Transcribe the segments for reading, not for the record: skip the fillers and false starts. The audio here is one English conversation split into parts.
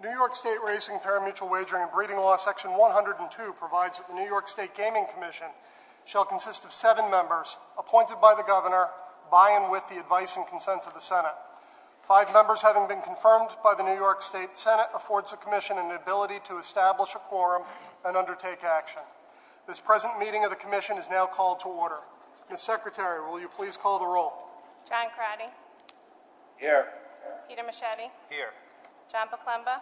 New York State Racing, Parimutuel Wagering, and Breeding Law, Section 102, provides that the New York State Gaming Commission shall consist of 7 members, appointed by the governor, by and with the advice and consent of the Senate. 5 members having been confirmed by the New York State Senate affords the Commission an ability to establish a quorum and undertake action. This present meeting of the Commission is now called to order. Ms. Secretary, will you please call the roll? John Crotty. Here. Peter Machete. Here. John Paklemba.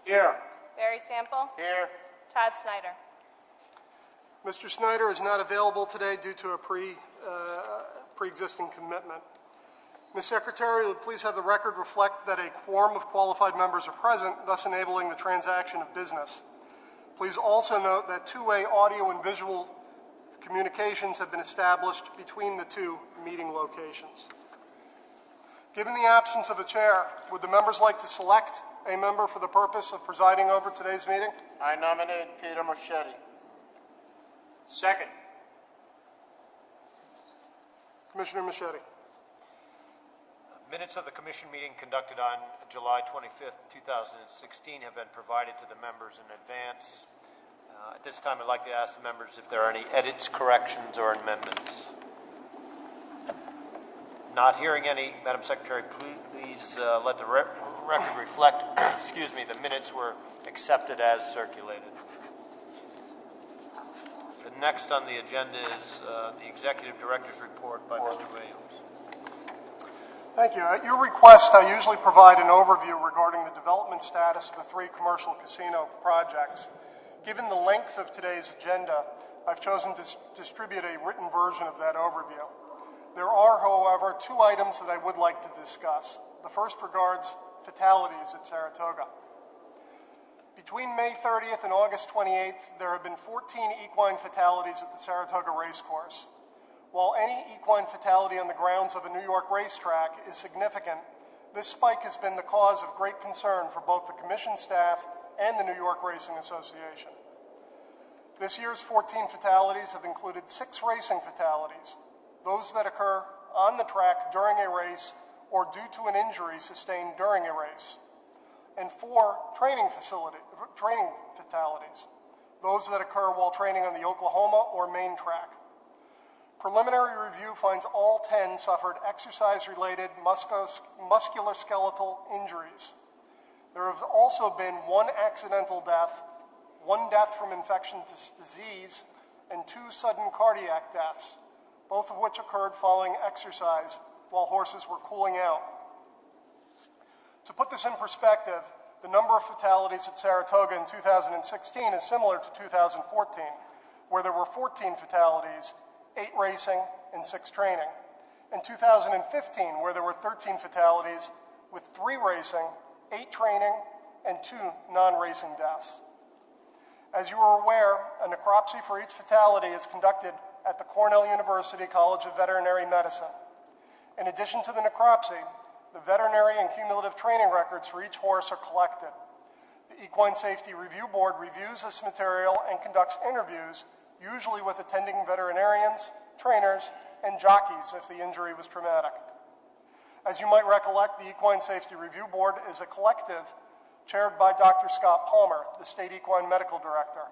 Here. Barry Sample. Here. Todd Snyder. Mr. Snyder is not available today due to a pre-existing commitment. Ms. Secretary, will you please have the record reflect that a quorum of qualified members are present, thus enabling the transaction of business. Please also note that two-way audio and visual communications have been established between the 2 meeting locations. Given the absence of a chair, would the members like to select a member for the purpose of presiding over today's meeting? I nominate Peter Machete. Second. Commissioner Machete. Minutes of the Commission meeting conducted on July 25th, 2016 have been provided to the members in advance. At this time, I'd like to ask the members if there are any edits, corrections, or amendments. Not hearing any, Madam Secretary, please let the record reflect, excuse me, the minutes were accepted as circulated. The next on the agenda is the Executive Director's Report by Mr. Williams. Thank you. At your request, I usually provide an overview regarding the development status of the 3 commercial casino projects. Given the length of today's agenda, I've chosen to distribute a written version of that overview. There are, however, 2 items that I would like to discuss. The first regards fatalities at Saratoga. Between May 30th and August 28th, there have been 14 equine fatalities at the Saratoga racecourse. While any equine fatality on the grounds of a New York racetrack is significant, this spike has been the cause of great concern for both the Commission staff and the New York Racing Association. This year's 14 fatalities have included 6 racing fatalities, those that occur on the track during a race or due to an injury sustained during a race, and 4 training fatalities, those that occur while training on the Oklahoma or Maine track. Preliminary review finds all 10 suffered exercise-related musculoskeletal injuries. There have also been 1 accidental death, 1 death from infectious disease, and 2 sudden cardiac deaths, both of which occurred following exercise while horses were cooling out. To put this in perspective, the number of fatalities at Saratoga in 2016 is similar to 2014, where there were 14 fatalities, 8 racing and 6 training. In 2015, where there were 13 fatalities with 3 racing, 8 training, and 2 non-racing deaths. As you are aware, a necropsy for each fatality is conducted at the Cornell University College of Veterinary Medicine. In addition to the necropsy, the veterinary and cumulative training records for each horse are collected. The Equine Safety Review Board reviews this material and conducts interviews, usually with attending veterinarians, trainers, and jockeys if the injury was traumatic. As you might recollect, the Equine Safety Review Board is a collective chaired by Dr. Scott Palmer, the State Equine Medical Director.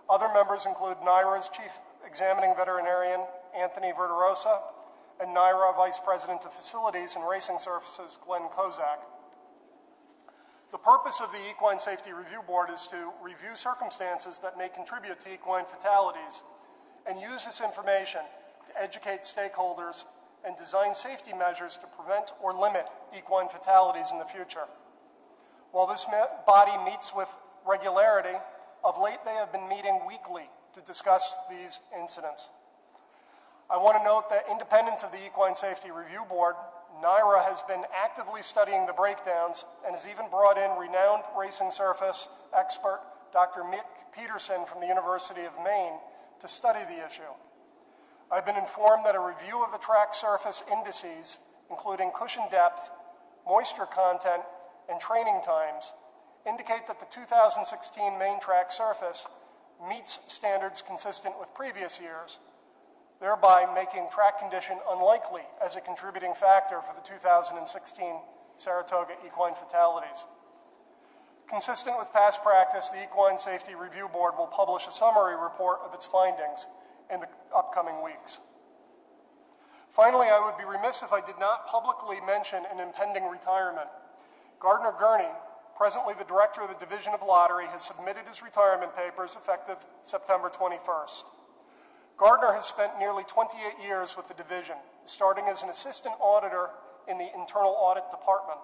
Other members include NYRA's Chief Examining Veterinarian, Anthony Verderosa, and NYRA Vice President of Facilities and Racing Services, Glenn Kozak. The purpose of the Equine Safety Review Board is to review circumstances that may contribute to equine fatalities and use this information to educate stakeholders and design safety measures to prevent or limit equine fatalities in the future. While this body meets with regularity, of late they have been meeting weekly to discuss these incidents. I want to note that independent of the Equine Safety Review Board, NYRA has been actively studying the breakdowns and has even brought in renowned racing surface expert Dr. Mick Peterson from the University of Maine to study the issue. I've been informed that a review of the track surface indices, including cushion depth, moisture content, and training times, indicate that the 2016 main track surface meets standards consistent with previous years, thereby making track condition unlikely as a contributing factor for the 2016 Saratoga equine fatalities. Consistent with past practice, the Equine Safety Review Board will publish a summary report of its findings in the upcoming weeks. Finally, I would be remiss if I did not publicly mention an impending retirement. Gardner Gurney, presently the director of the Division of Lottery, has submitted his retirement papers effective September 21st. Gardner has spent nearly 28 years with the division, starting as an assistant auditor in the internal audit department.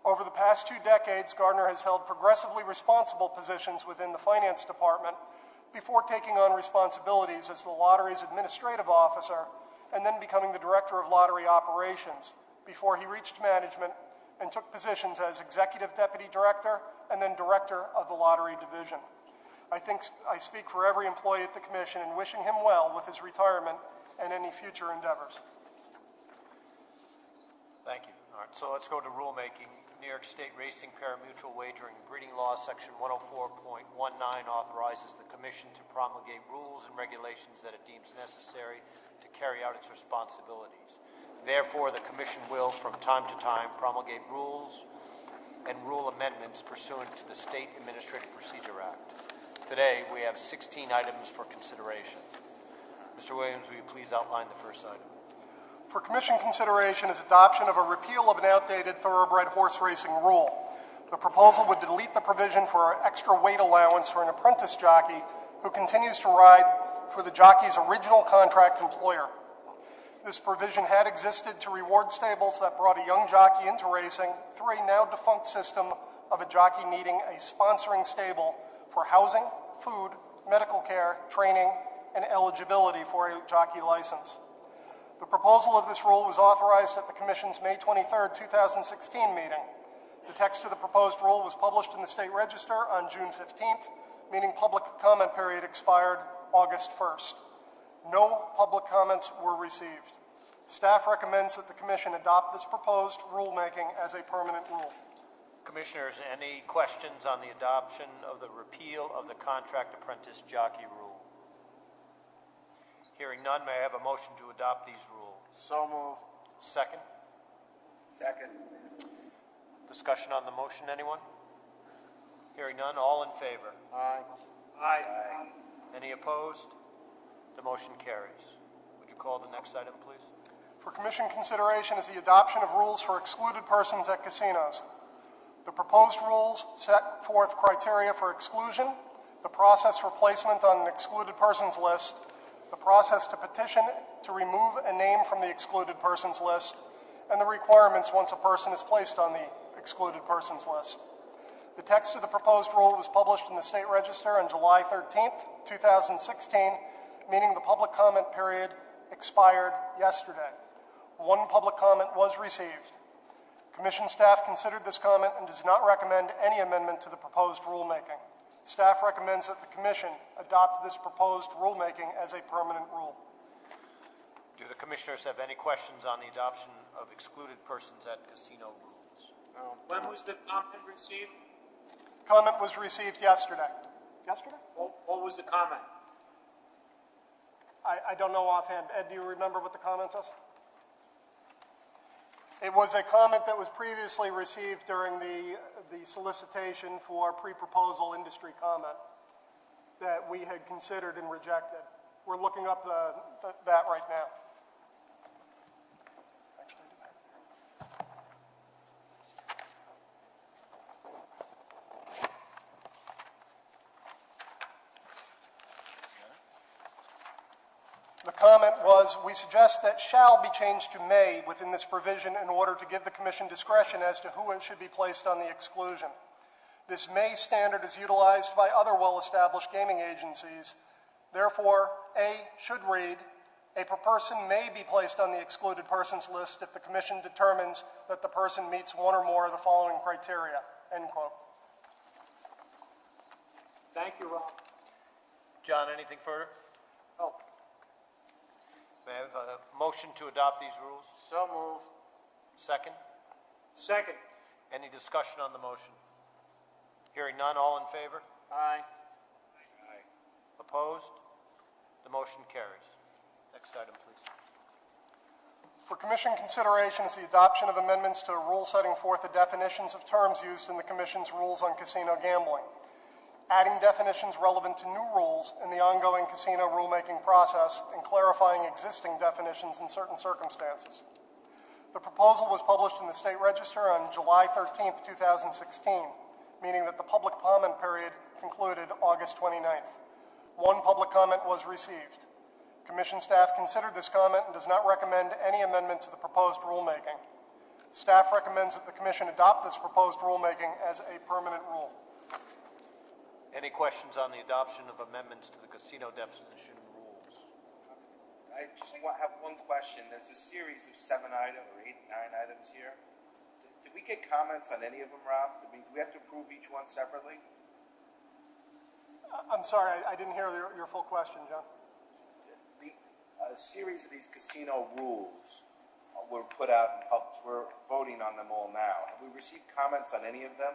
Over the past 2 decades, Gardner has held progressively responsible positions within the finance department before taking on responsibilities as the lottery's administrative officer and then becoming the director of lottery operations before he reached management and took positions as executive deputy director and then director of the lottery division. I think I speak for every employee at the commission in wishing him well with his retirement and any future endeavors. Thank you. All right, so let's go to rulemaking. New York State Racing Parimutuel Wagering Breeding Law, Section 104.19 authorizes the Commission to promulgate rules and regulations that it deems necessary to carry out its responsibilities. Therefore, the Commission will, from time to time, promulgate rules and rule amendments pursuant to the State Administrative Procedure Act. Today, we have 16 items for consideration. Mr. Williams, will you please outline the first item? For Commission consideration is adoption of a repeal of an outdated thoroughbred horse racing rule. The proposal would delete the provision for an extra weight allowance for an apprentice jockey who continues to ride for the jockey's original contract employer. This provision had existed to reward stables that brought a young jockey into racing through a now defunct system of a jockey needing a sponsoring stable for housing, food, medical care, training, and eligibility for a jockey license. The proposal of this rule was authorized at the Commission's May 23, 2016 meeting. The text of the proposed rule was published in the State Register on June 15th, meaning public comment period expired August 1st. No public comments were received. Staff recommends that the Commission adopt this proposed rulemaking as a permanent rule. Commissioners, any questions on the adoption of the repeal of the contract apprentice jockey rule? Hearing none, may I have a motion to adopt these rules? So move. Second? Second. Discussion on the motion, anyone? Hearing none, all in favor? Aye. Aye. Any opposed? The motion carries. Would you call the next item, please? For Commission consideration is the adoption of rules for excluded persons at casinos. The proposed rules set forth criteria for exclusion, the process for placement on an excluded persons list, the process to petition to remove a name from the excluded persons list, and the requirements once a person is placed on the excluded persons list. The text of the proposed rule was published in the State Register on July 13th, 2016, meaning the public comment period expired yesterday. One public comment was received. Commission staff considered this comment and does not recommend any amendment to the proposed rulemaking. Staff recommends that the Commission adopt this proposed rulemaking as a permanent rule. Do the Commissioners have any questions on the adoption of excluded persons at casino rules? When was the comment received? Comment was received yesterday. Yesterday? What was the comment? I don't know offhand. Ed, do you remember what the comment was? It was a comment that was previously received during the solicitation for pre-proposal industry comment that we had considered and rejected. We're looking up that right now. The comment was, we suggest that shall be changed to may within this provision in order to give the Commission discretion as to who it should be placed on the exclusion. This may standard is utilized by other well-established gaming agencies. Therefore, A should read, a person may be placed on the excluded persons list if the Commission determines that the person meets one or more of the following criteria, end quote. Thank you, Rob. John, anything further? Oh. May I have a motion to adopt these rules? So move. Second? Second. Any discussion on the motion? Hearing none, all in favor? Aye. Opposed? The motion carries. Next item, please. For Commission consideration is the adoption of amendments to a rule setting forth the definitions of terms used in the Commission's rules on casino gambling, adding definitions relevant to new rules in the ongoing casino rulemaking process, and clarifying existing definitions in certain circumstances. The proposal was published in the State Register on July 13th, 2016, meaning that the public comment period concluded August 29th. One public comment was received. Commission staff considered this comment and does not recommend any amendment to the proposed rulemaking. Staff recommends that the Commission adopt this proposed rulemaking as a permanent rule. Any questions on the adoption of amendments to the casino definition rules? I just have one question. There's a series of 7 items or 8, 9 items here. Did we get comments on any of them, Rob? Do we have to approve each one separately? I'm sorry, I didn't hear your full question, John. A series of these casino rules were put out and published. We're voting on them all now. Have we received comments on any of them?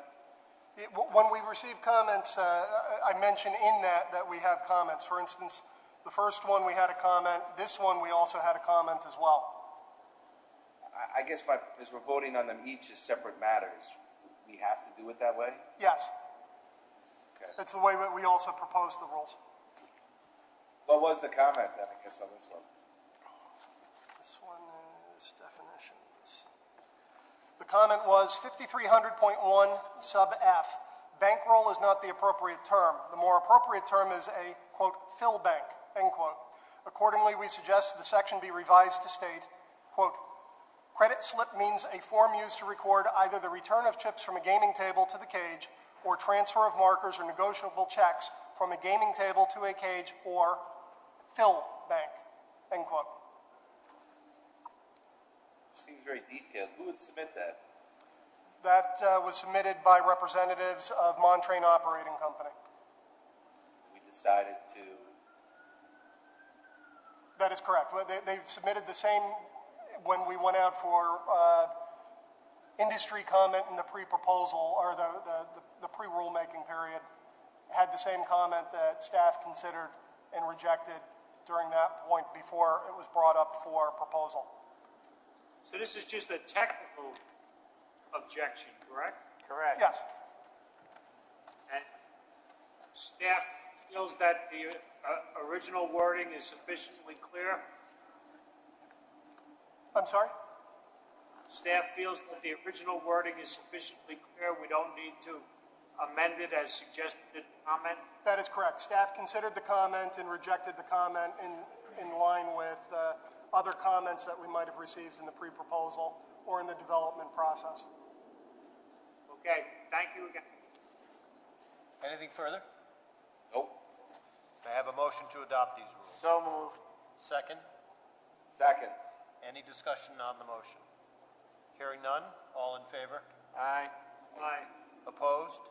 When we receive comments, I mentioned in that we have comments. For instance, the first one we had a comment. This one we also had a comment as well. I guess as we're voting on them each as separate matters, we have to do it that way? Yes. Okay. It's the way that we also propose the rules. What was the comment then, I guess, on this one? This one is definitions. The comment was 5300.1 sub F. Bankroll is not the appropriate term. The more appropriate term is a, quote, fill bank, end quote. Accordingly, we suggest the section be revised to state, quote, credit slip means a form used to record either the return of chips from a gaming table to the cage or transfer of markers or negotiable checks from a gaming table to a cage or fill bank, end quote. Seems very detailed. Who would submit that? That was submitted by representatives of Montrain Operating Company. We decided to... That is correct. They submitted the same when we went out for industry comment in the pre-proposal or the pre-rulemaking period. Had the same comment that staff considered and rejected during that point before it was brought up for proposal. So this is just a technical objection, correct? Correct. Yes. And staff feels that the original wording is sufficiently clear? I'm sorry? Staff feels that the original wording is sufficiently clear, we don't need to amend it as suggested in the comment? That is correct. Staff considered the comment and rejected the comment in line with other comments that we might have received in the pre-proposal or in the development process. Okay, thank you again. Anything further? Nope. May I have a motion to adopt these rules? So moved. Second? Second. Any discussion on the motion? Hearing none, all in favor? Aye. Aye. Opposed?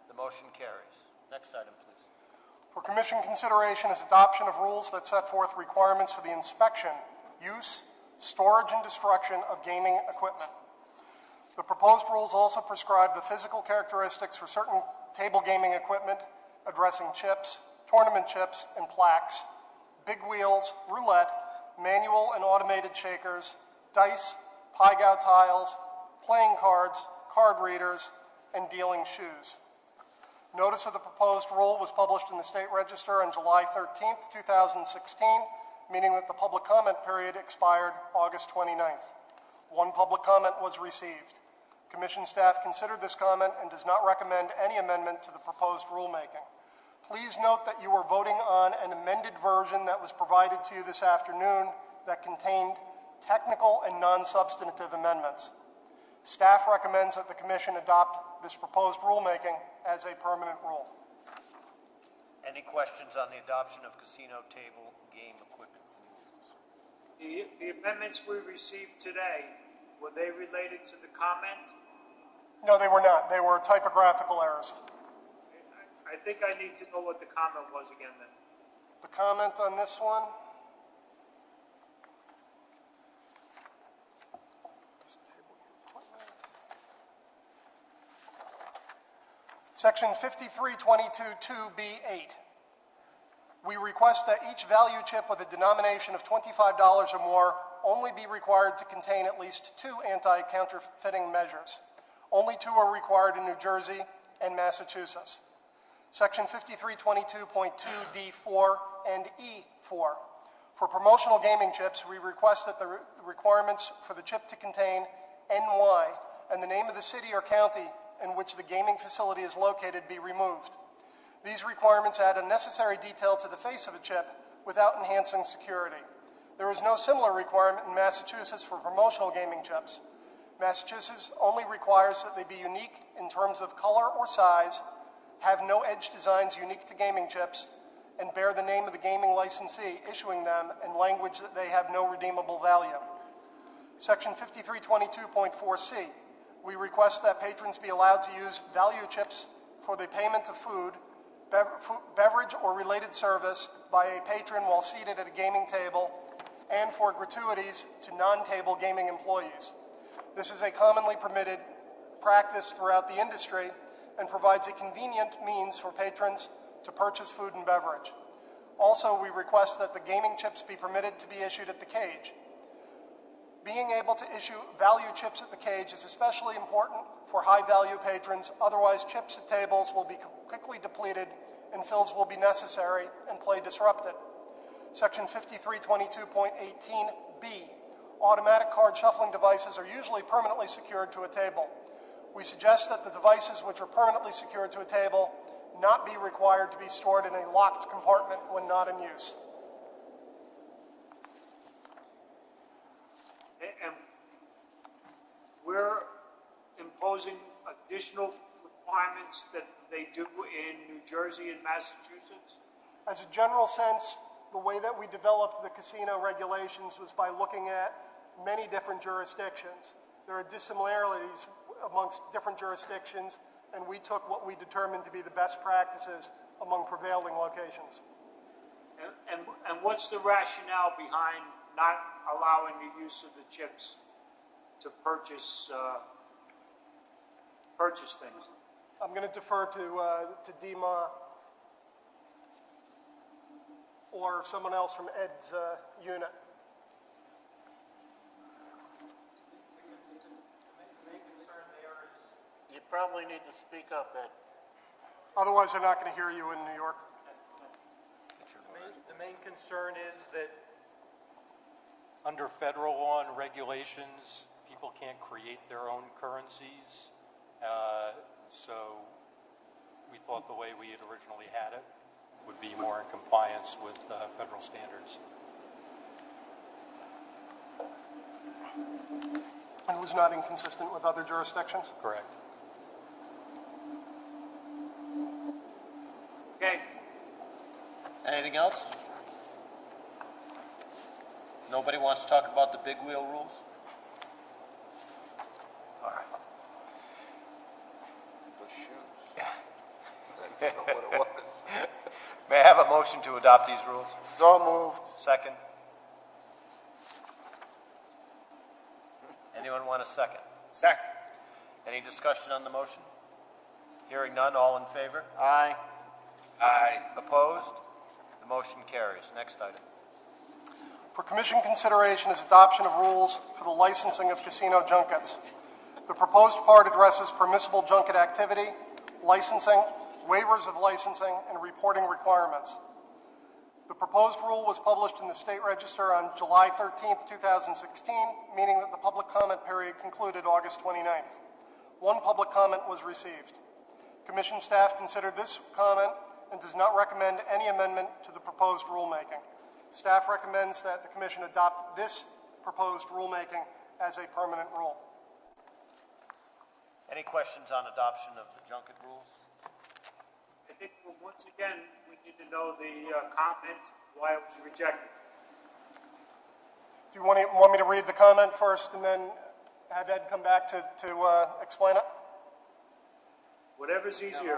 The motion carries. Next item, please. For Commission consideration is adoption of rules that set forth requirements for the inspection, use, storage, and destruction of gaming equipment. The proposed rules also prescribe the physical characteristics for certain table gaming equipment, addressing chips, tournament chips, and plaques, big wheels, roulette, manual and automated shakers, dice, pie-gow tiles, playing cards, card readers, and dealing shoes. Notice of the proposed rule was published in the State Register on July 13th, 2016, meaning that the public comment period expired August 29th. One public comment was received. Commission staff considered this comment and does not recommend any amendment to the proposed rulemaking. Please note that you are voting on an amended version that was provided to you this afternoon that contained technical and non-substantive amendments. Staff recommends that the Commission adopt this proposed rulemaking as a permanent rule. Any questions on the adoption of casino table game equipment rules? The amendments we received today, were they related to the comment? No, they were not. They were typographical errors. I think I need to know what the comment was again then. The comment on this one. Section 5322 2B8. We request that each value chip with a denomination of $25 or more only be required to contain at least 2 anti-counterfeiting measures. Only 2 are required in New Jersey and Massachusetts. Section 5322.2D4 and E4. For promotional gaming chips, we request that the requirements for the chip to contain NY and the name of the city or county in which the gaming facility is located be removed. These requirements add unnecessary detail to the face of a chip without enhancing security. There is no similar requirement in Massachusetts for promotional gaming chips. Massachusetts only requires that they be unique in terms of color or size, have no edge designs unique to gaming chips, and bear the name of the gaming licensee issuing them in language that they have no redeemable value. Section 5322.4C, we request that patrons be allowed to use value chips for the payment of food, beverage, or related service by a patron while seated at a gaming table, and for gratuities to non-table gaming employees. This is a commonly permitted practice throughout the industry and provides a convenient means for patrons to purchase food and beverage. Also, we request that the gaming chips be permitted to be issued at the cage. Being able to issue value chips at the cage is especially important for high-value patrons, otherwise chips at tables will be quickly depleted and fills will be necessary and play disrupted. Section 5322.18B, automatic card shuffling devices are usually permanently secured to a table. We suggest that the devices which are permanently secured to a table not be required to be stored in a locked compartment when not in use. And we're imposing additional requirements that they do in New Jersey and Massachusetts? As a general sense, the way that we developed the casino regulations was by looking at many different jurisdictions. There are dissimilarities amongst different jurisdictions, and we took what we determined to be the best practices among prevailing locations. And what's the rationale behind not allowing the use of the chips to purchase things? I'm going to defer to Dima or someone else from Ed's unit. You probably need to speak up, Ed. Otherwise, they're not going to hear you in New York. The main concern is that under federal law and regulations, people can't create their own currencies. So we thought the way we had originally had it would be more in compliance with federal standards. And it was not inconsistent with other jurisdictions? Correct. Okay. Anything else? Nobody wants to talk about the big wheel rules? All right. The shoes. I don't know what it was. May I have a motion to adopt these rules? So moved. Second. Anyone want a second? Second. Any discussion on the motion? Hearing none, all in favor? Aye. Aye. Opposed? The motion carries. Next item. For Commission consideration is adoption of rules for the licensing of casino junkets. The proposed part addresses permissible junket activity, licensing, waivers of licensing, and reporting requirements. The proposed rule was published in the State Register on July 13th, 2016, meaning that the public comment period concluded August 29th. One public comment was received. Commission staff considered this comment and does not recommend any amendment to the proposed rulemaking. Staff recommends that the Commission adopt this proposed rulemaking as a permanent rule. Any questions on adoption of the junket rules? I think once again, we need to know the comment, why it was rejected. Do you want me to read the comment first and then have Ed come back to explain it? Whatever's easier.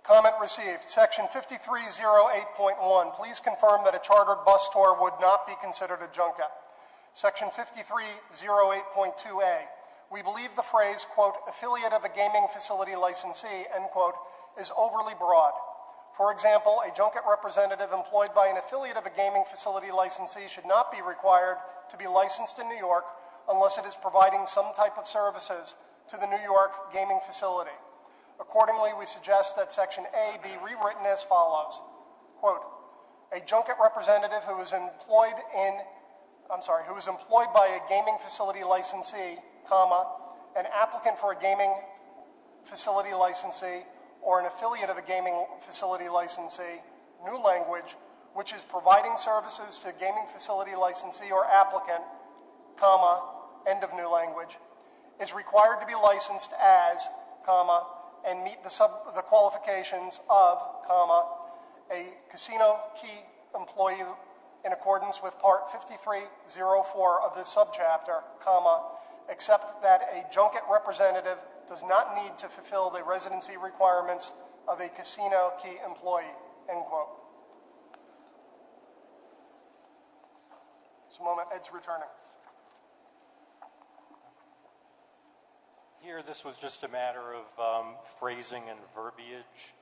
Comment received. Section 5308.1. Please confirm that a chartered bus tour would not be considered a junket. Section 5308.2a. We believe the phrase, quote, affiliate of a gaming facility licensee, end quote, is overly broad. For example, a junket representative employed by an affiliate of a gaming facility licensee should not be required to be licensed in New York unless it is providing some type of services to the New York gaming facility. Accordingly, we suggest that Section A be rewritten as follows. Quote, a junket representative who is employed by a gaming facility licensee, comma, an applicant for a gaming facility licensee or an affiliate of a gaming facility licensee, new language, which is providing services to a gaming facility licensee or applicant, comma, end of new language, is required to be licensed as, comma, and meet the qualifications of, comma, a casino key employee in accordance with Part 5304 of this subchapter, comma, except that a junket representative does not need to fulfill the residency requirements of a casino key employee, end quote. Just a moment, Ed's returning. Here, this was just a matter of phrasing and verbiage.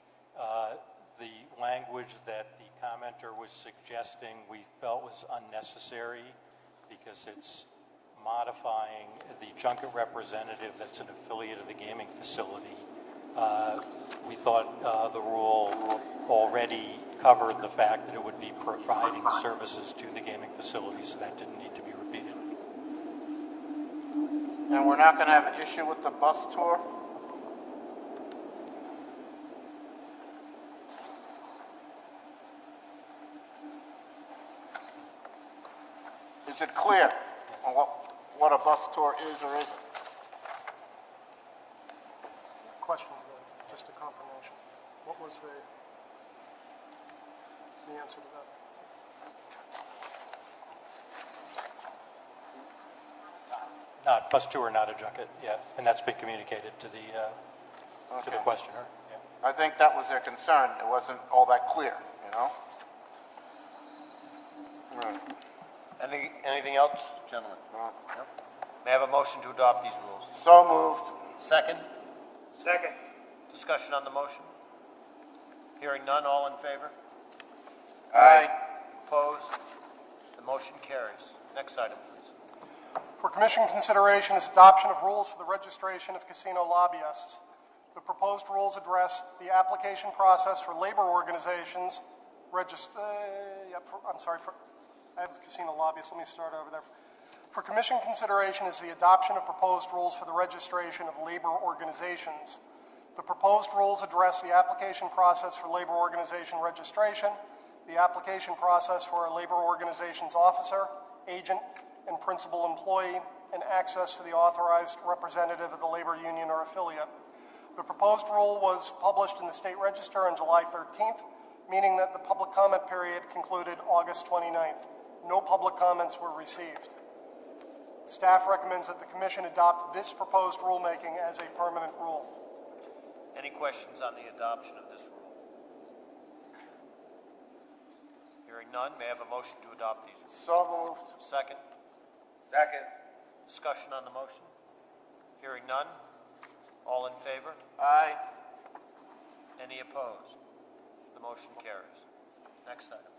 The language that the commenter was suggesting we felt was unnecessary because it's modifying the junket representative that's an affiliate of the gaming facility. We thought the rule already covered the fact that it would be providing services to the gaming facility, so that didn't need to be repeated. And we're not going to have an issue with the bus tour? Is it clear on what a bus tour is or isn't? Questions then, just a confirmation. What was the answer to that? Not bus tour, not a junket, yeah, and that's been communicated to the questioner. Yeah. I think that was their concern. It wasn't all that clear, you know? Right. Anything else, gentlemen? No. Yep. May I have a motion to adopt these rules? So moved. Second? Second. Discussion on the motion? Hearing none, all in favor? Aye. Opposed? The motion carries. Next item, please. For Commission consideration is adoption of rules for the registration of casino lobbyists. The proposed rules address the application process for labor organizations. I have casino lobbyists. Let me start over there. For Commission consideration is the adoption of proposed rules for the registration of labor organizations. The proposed rules address the application process for labor organization registration, the application process for a labor organization's officer, agent, and principal employee, and access to the authorized representative of the labor union or affiliate. The proposed rule was published in the State Register on July 13th, meaning that the public comment period concluded August 29th. No public comments were received. Staff recommends that the Commission adopt this proposed rulemaking as a permanent rule. Any questions on the adoption of this rule? Hearing none, may I have a motion to adopt these rules? So moved. Second? Second. Discussion on the motion? Hearing none, all in favor? Aye. Any opposed? The motion carries. Next item.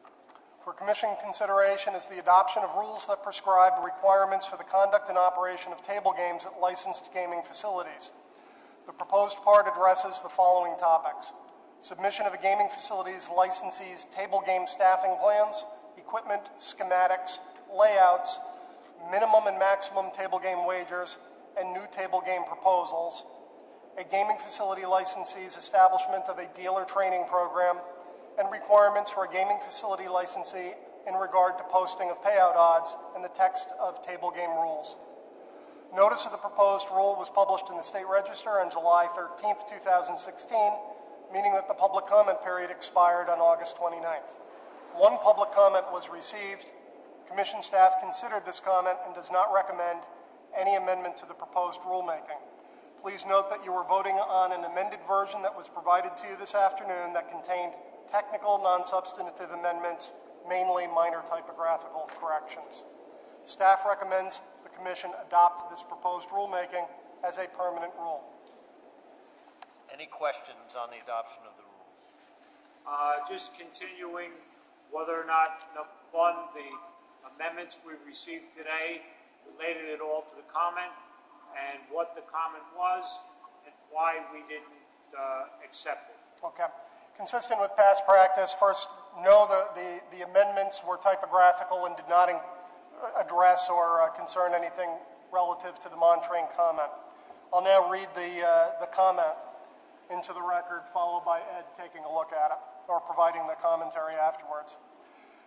For Commission consideration is the adoption of rules that prescribe requirements for the conduct and operation of table games at licensed gaming facilities. The proposed part addresses the following topics: submission of a gaming facility's licensee's table game staffing plans, equipment, schematics, layouts, minimum and maximum table game wagers, and new table game proposals, a gaming facility licensee's establishment of a dealer training program, and requirements for a gaming facility licensee in regard to posting of payout odds and the text of table game rules. Notice of the proposed rule was published in the State Register on July 13th, 2016, meaning that the public comment period expired on August 29th. One public comment was received. Commission staff considered this comment and does not recommend any amendment to the proposed rulemaking. Please note that you are voting on an amended version that was provided to you this afternoon that contained technical, non-substantive amendments, mainly minor typographical corrections. Staff recommends the Commission adopt this proposed rulemaking as a permanent rule. Any questions on the adoption of the rules? Just continuing whether or not, number one, the amendments we received today related at all to the comment, and what the comment was, and why we didn't accept it. Okay. Consistent with past practice, first, no, the amendments were typographical and did not address or concern anything relative to the Montrain comment. I'll now read the comment into the record, followed by Ed taking a look at it, or providing the commentary afterwards.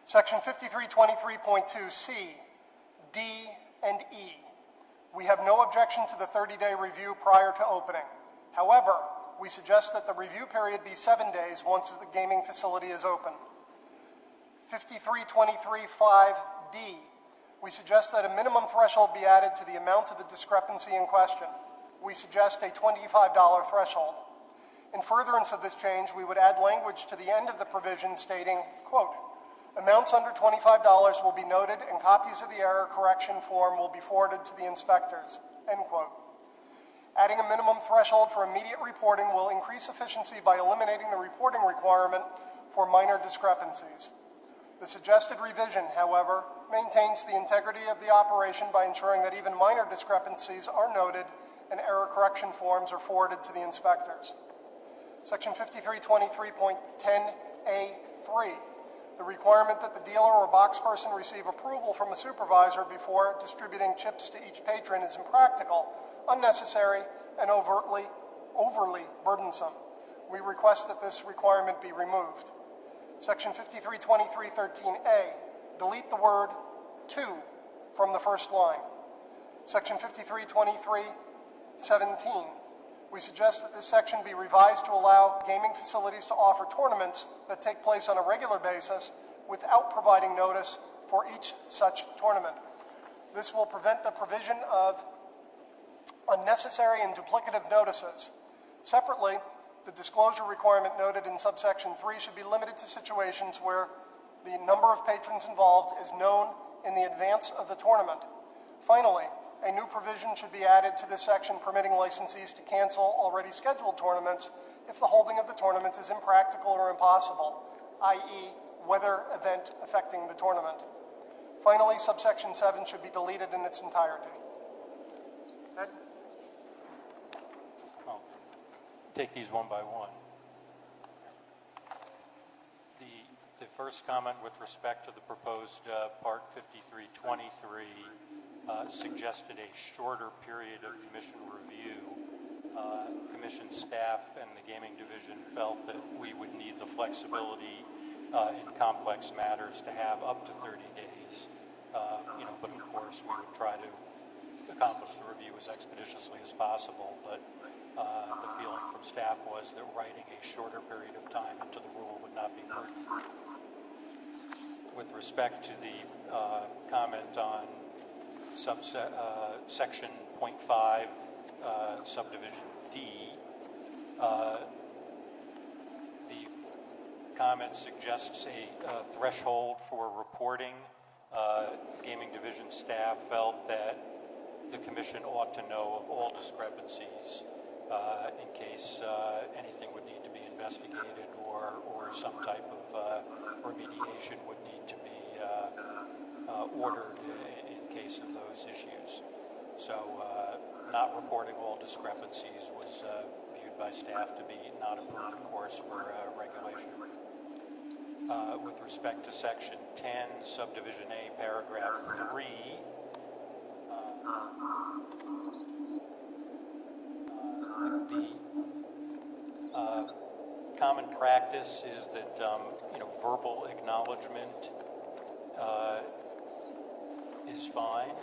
Section 5323.2C, D, and E. We have no objection to the 30-day review prior to opening. However, we suggest that the review period be 7 days once the gaming facility is open. 5323.5D. We suggest that a minimum threshold be added to the amount of the discrepancy in question. We suggest a $25 threshold. In furtherance of this change, we would add language to the end of the provision stating, quote, amounts under $25 will be noted and copies of the error correction form will be forwarded to the inspectors, end quote. Adding a minimum threshold for immediate reporting will increase efficiency by eliminating the reporting requirement for minor discrepancies. The suggested revision, however, maintains the integrity of the operation by ensuring that even minor discrepancies are noted and error correction forms are forwarded to the inspectors. Section 5323.10A3. The requirement that the dealer or box person receive approval from a supervisor before distributing chips to each patron is impractical, unnecessary, and overly burdensome. We request that this requirement be removed. Section 5323.13A. Delete the word to from the first line. Section 5323.17. We suggest that this section be revised to allow gaming facilities to offer tournaments that take place on a regular basis without providing notice for each such tournament. This will prevent the provision of unnecessary and duplicative notices. Separately, the disclosure requirement noted in subsection 3 should be limited to situations where the number of patrons involved is known in the advance of the tournament. Finally, a new provision should be added to this section permitting licensees to cancel already scheduled tournaments if the holding of the tournament is impractical or impossible, i.e., weather event affecting the tournament. Finally, subsection 7 should be deleted in its entirety. Ed? I'll take these one by one. The first comment with respect to the proposed Part 5323 suggested a shorter period of commission review. Commission staff and the gaming division felt that we would need the flexibility in complex matters to have up to 30 days. But of course we would try to accomplish the review as expeditiously as possible. But the feeling from staff was that writing a shorter period of time into the rule would not be prudent. With respect to the comment on section 0.5, subdivision D, the comment suggests a threshold for reporting. Gaming division staff felt that the commission ought to know of all discrepancies in case anything would need to be investigated or some type of remediation would need to be ordered in case of those issues. So not reporting all discrepancies was viewed by staff to be not a prudent course for regulation. With respect to section 10, subdivision A, paragraph 3, the common practice is that verbal acknowledgement is fine.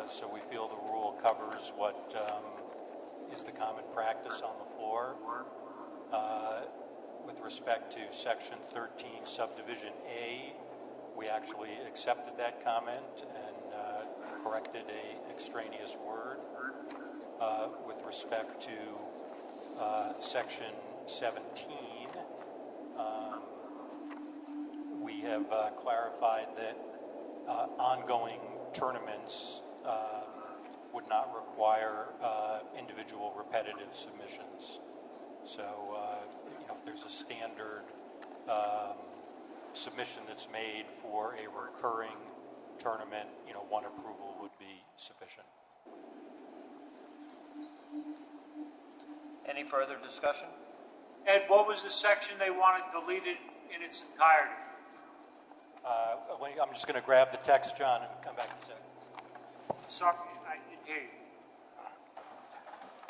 So we feel the rule covers what is the common practice on the floor. With respect to section 13, subdivision A, we actually accepted that comment and corrected an extraneous word. With respect to section 17, we have clarified that ongoing tournaments would not require individual repetitive submissions. So, if there's there's a standard submission that's made for a recurring tournament, one approval would be sufficient. Any further discussion? Ed, what was the section they wanted deleted in its entirety? I'm just going to grab the text, John, and come back in a second. Sorry, I didn't hear you.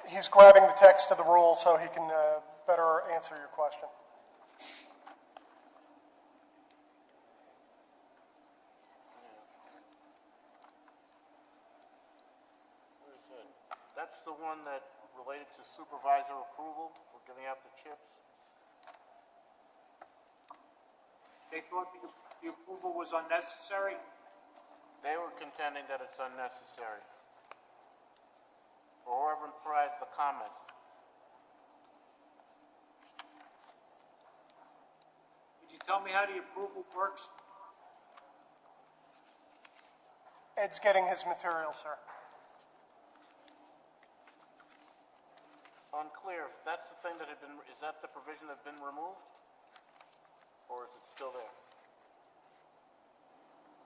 He's grabbing the text of the rule so he can better answer your question. Where is it? That's the one that related to supervisor approval for giving out the chips. They thought the approval was unnecessary? They were contending that it's unnecessary. Or whoever provided the comment. Could you tell me how the approval works? Ed's getting his material, sir. Unclear. If that's the thing that had been, is that the provision that had been removed? Or is it still there?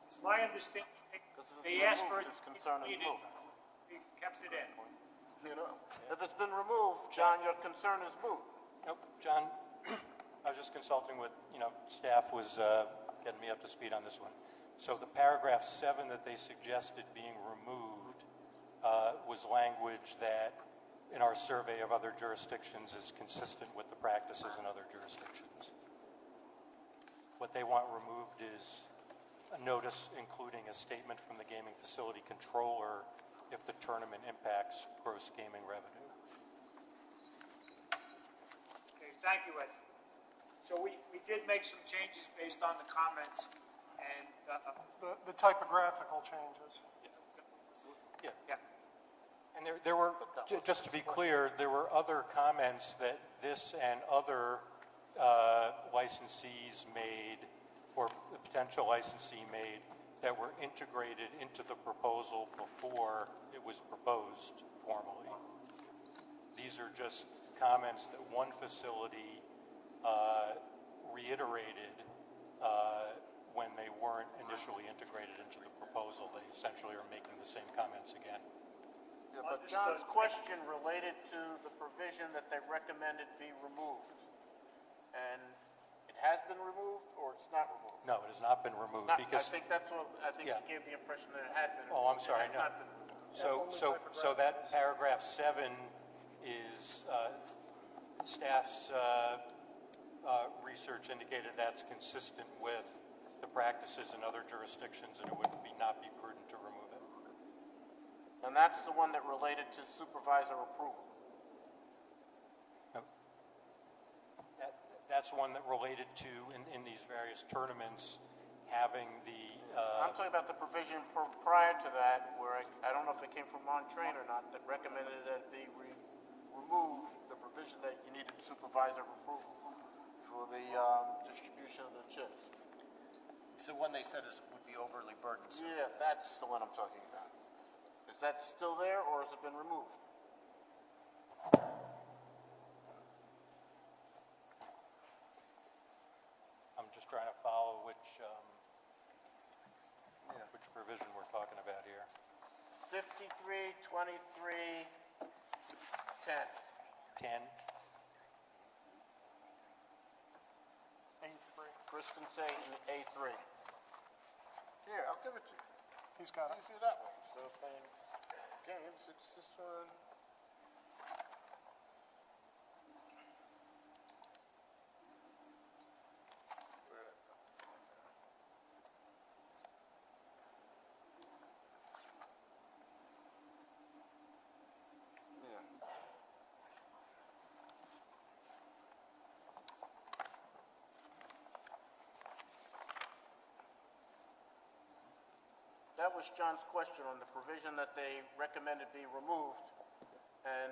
It's my understanding they asked for it to be deleted. They kept it in. If it's been removed, John, your concern is moot. Nope, John, I was just consulting with, staff was getting me up to speed on this one. So the paragraph 7 that they suggested being removed was language that in our survey of other jurisdictions is consistent with the practices in other jurisdictions. What they want removed is a notice including a statement from the gaming facility controller if the tournament impacts gross gaming revenue. Okay, thank you, Ed. So we did make some changes based on the comments and The typographical changes. Yeah. yeah. And there were, just to be clear, there were other comments that this and other licensees made, or the potential licensee made, that were integrated into the proposal before it was proposed formally. These are just comments that one facility reiterated when they weren't initially integrated into the proposal. They essentially are making the same comments again. Yeah, but John's question related to the provision that they recommended be removed. And it has been removed or it's not removed? No, it has not been removed because. I think that's what, Yeah. he gave the impression that it had been removed. Oh, I'm sorry, It no. has not been removed. So that paragraph 7 is staff's research indicated that's consistent with the practices in other jurisdictions, and it would not be prudent to remove it. And that's the one that related to supervisor approval. No. That's one that related to, in these various tournaments, having the... I'm talking about the provision prior to that, where I don't know if it came from Montrain or not, that recommended that it be remove the provision that you needed supervisor approval for the distribution of the chips. So one they said would be overly burdensome. Yeah, that's the one I'm talking about. Is that still there, or has it been removed? I'm just trying to follow which provision we're talking about here. 53, 23, 10. 10. A3. Kristen saying A3. Here, I'll give it to you. He's got it. Easier that way. Instead of playing games, it's this one. Where did I put this thing down? Yeah. That was John's question on the provision that they recommended be removed, and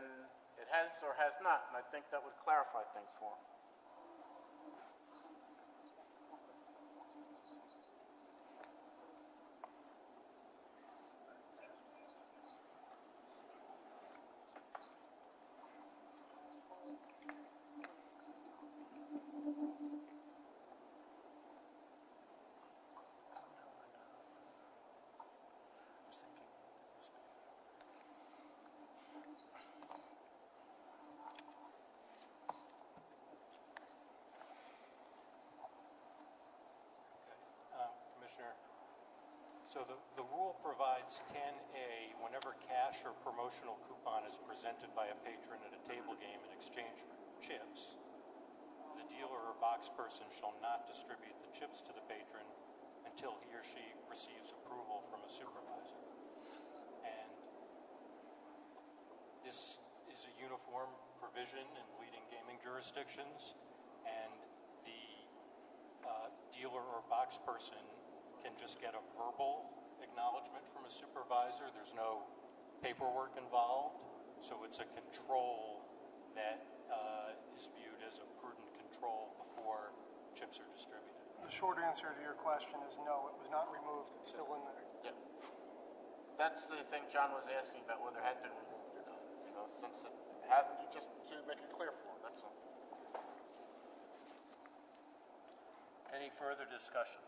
it has or has not, and I think that would clarify things for him. So the rule provides 10A, whenever cash or promotional coupon is presented by a patron at a table game in exchange for chips, the dealer or box person shall not distribute the chips to the patron until he or she receives approval from a supervisor. And this is a uniform provision in leading gaming jurisdictions, and the dealer or box person can just get a verbal acknowledgement from a supervisor. There's no paperwork involved, so it's a control that is viewed as a prudent control before chips are distributed. The short answer to your question is no, it was not removed, it's still in there. Yeah. That's the thing John was asking about, whether it had been removed or not. You know, since it hasn't, just to make it clear for him, that's all. Any further discussion?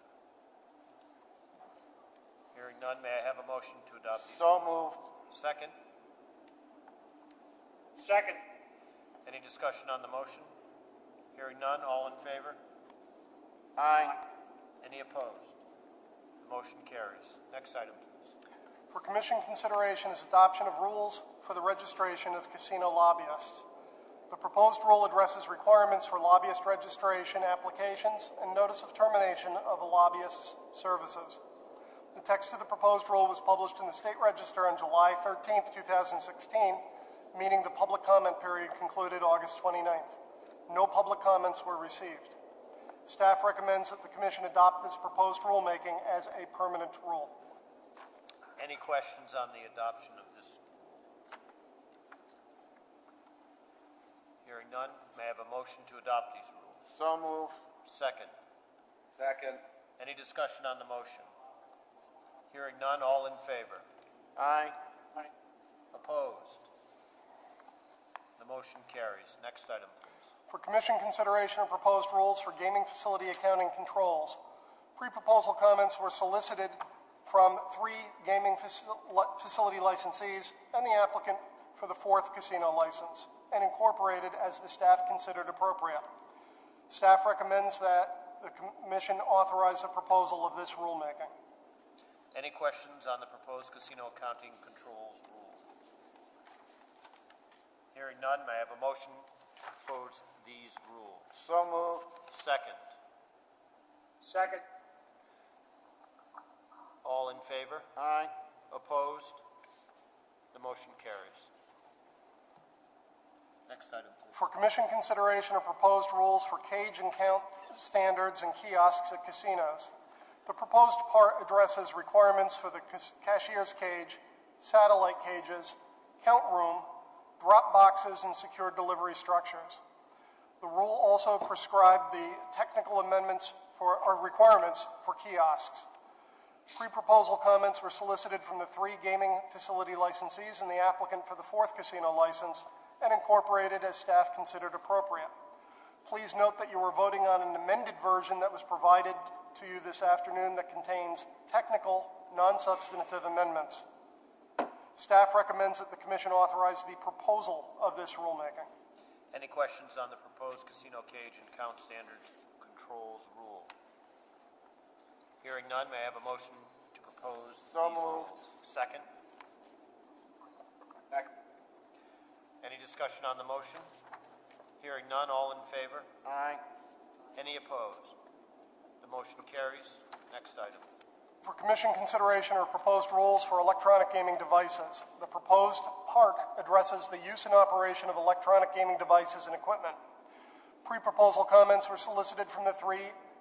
Hearing none, may I have a motion to adopt these? So moved. Second? Second. Any discussion on the motion? Hearing none, all in favor? Aye. Any opposed? The motion carries. Next item, please. For commission consideration is adoption of rules for the registration of casino lobbyists. The proposed rule addresses requirements for lobbyist registration applications and notice of termination of a lobbyist's services. The text of the proposed rule was published in the State Register on July 13th, 2016, meaning the public comment period concluded August 29th. No public comments were received. Staff recommends that the Commission adopt this proposed rulemaking as a permanent rule. Any questions on the adoption of this? Hearing none, may I have a motion to adopt these rules? So moved. Second. Second. Any discussion on the motion? Hearing none, all in favor? Aye. Aye. Opposed? The motion carries. Next item, please. For Commission consideration of proposed rules for gaming facility accounting controls, pre-proposal comments were solicited from 3 gaming facility licensees and the applicant for the 4th casino license, and incorporated as the staff considered appropriate. Staff recommends that the Commission authorize a proposal of this rulemaking. Any questions on the proposed casino accounting controls rule? Hearing none, may I have a motion to propose these rules? So moved. Second. Second. All in favor? Aye. Opposed? The motion carries. Next item, please. For Commission consideration of proposed rules for cage and count standards and kiosks at casinos. The proposed part addresses requirements for the cashier's cage, satellite cages, count room, drop boxes, and secure delivery structures. The rule also prescribed the technical amendments or requirements for kiosks. Pre-proposal comments were solicited from the 3 gaming facility licensees and the applicant for the 4th casino license, and incorporated as staff considered appropriate. Please note that you are voting on an amended version that was provided to you this afternoon that contains technical, non-substantive amendments. Staff recommends that the Commission authorize the proposal of this rulemaking. Any questions on the proposed casino cage and count standards controls rule? Hearing none, may I have a motion to propose So these moved. rules? Second. Second. Any discussion on the motion? Hearing none, all in favor? Aye. Any opposed? The motion carries. Next item. For Commission consideration are proposed rules for electronic gaming devices. The proposed part addresses the use and operation of electronic gaming devices and equipment. Pre-proposal comments were solicited from the 3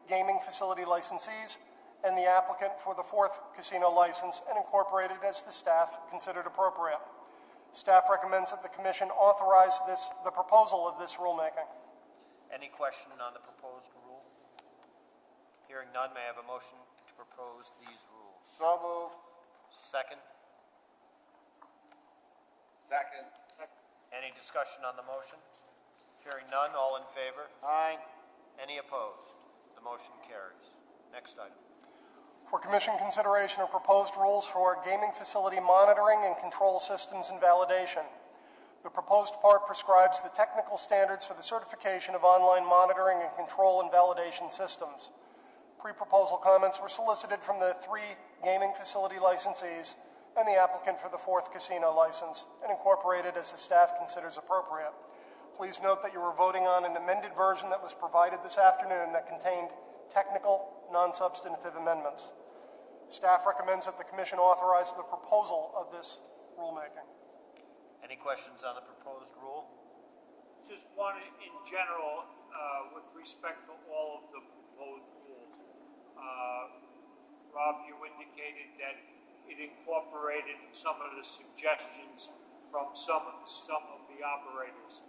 gaming facility licensees and the applicant for the 4th casino license, and incorporated as the staff considered appropriate. Staff recommends that the Commission authorize the proposal of this rulemaking. Any question on the proposed rule? Hearing none, may I have a motion to propose these rules? So moved. Second. Second. Any discussion on the motion? Hearing none, all in favor? Aye. Any opposed? The motion carries. Next item. For Commission consideration are proposed rules for gaming facility monitoring and control systems and validation. The proposed part prescribes the technical standards for the certification of online monitoring and control and validation systems. Pre-proposal comments were solicited from the 3 gaming facility licensees and the applicant for the 4th casino license and incorporated as the staff considers appropriate. Please note that you are voting on an amended version that was provided this afternoon that contained technical, non-substantive amendments. Staff recommends that the Commission authorize the proposal of this rulemaking. Any questions on the proposed rule? Just one in general with respect to all of the proposed rules. Rob, you indicated that it incorporated some of the suggestions from some of the operators.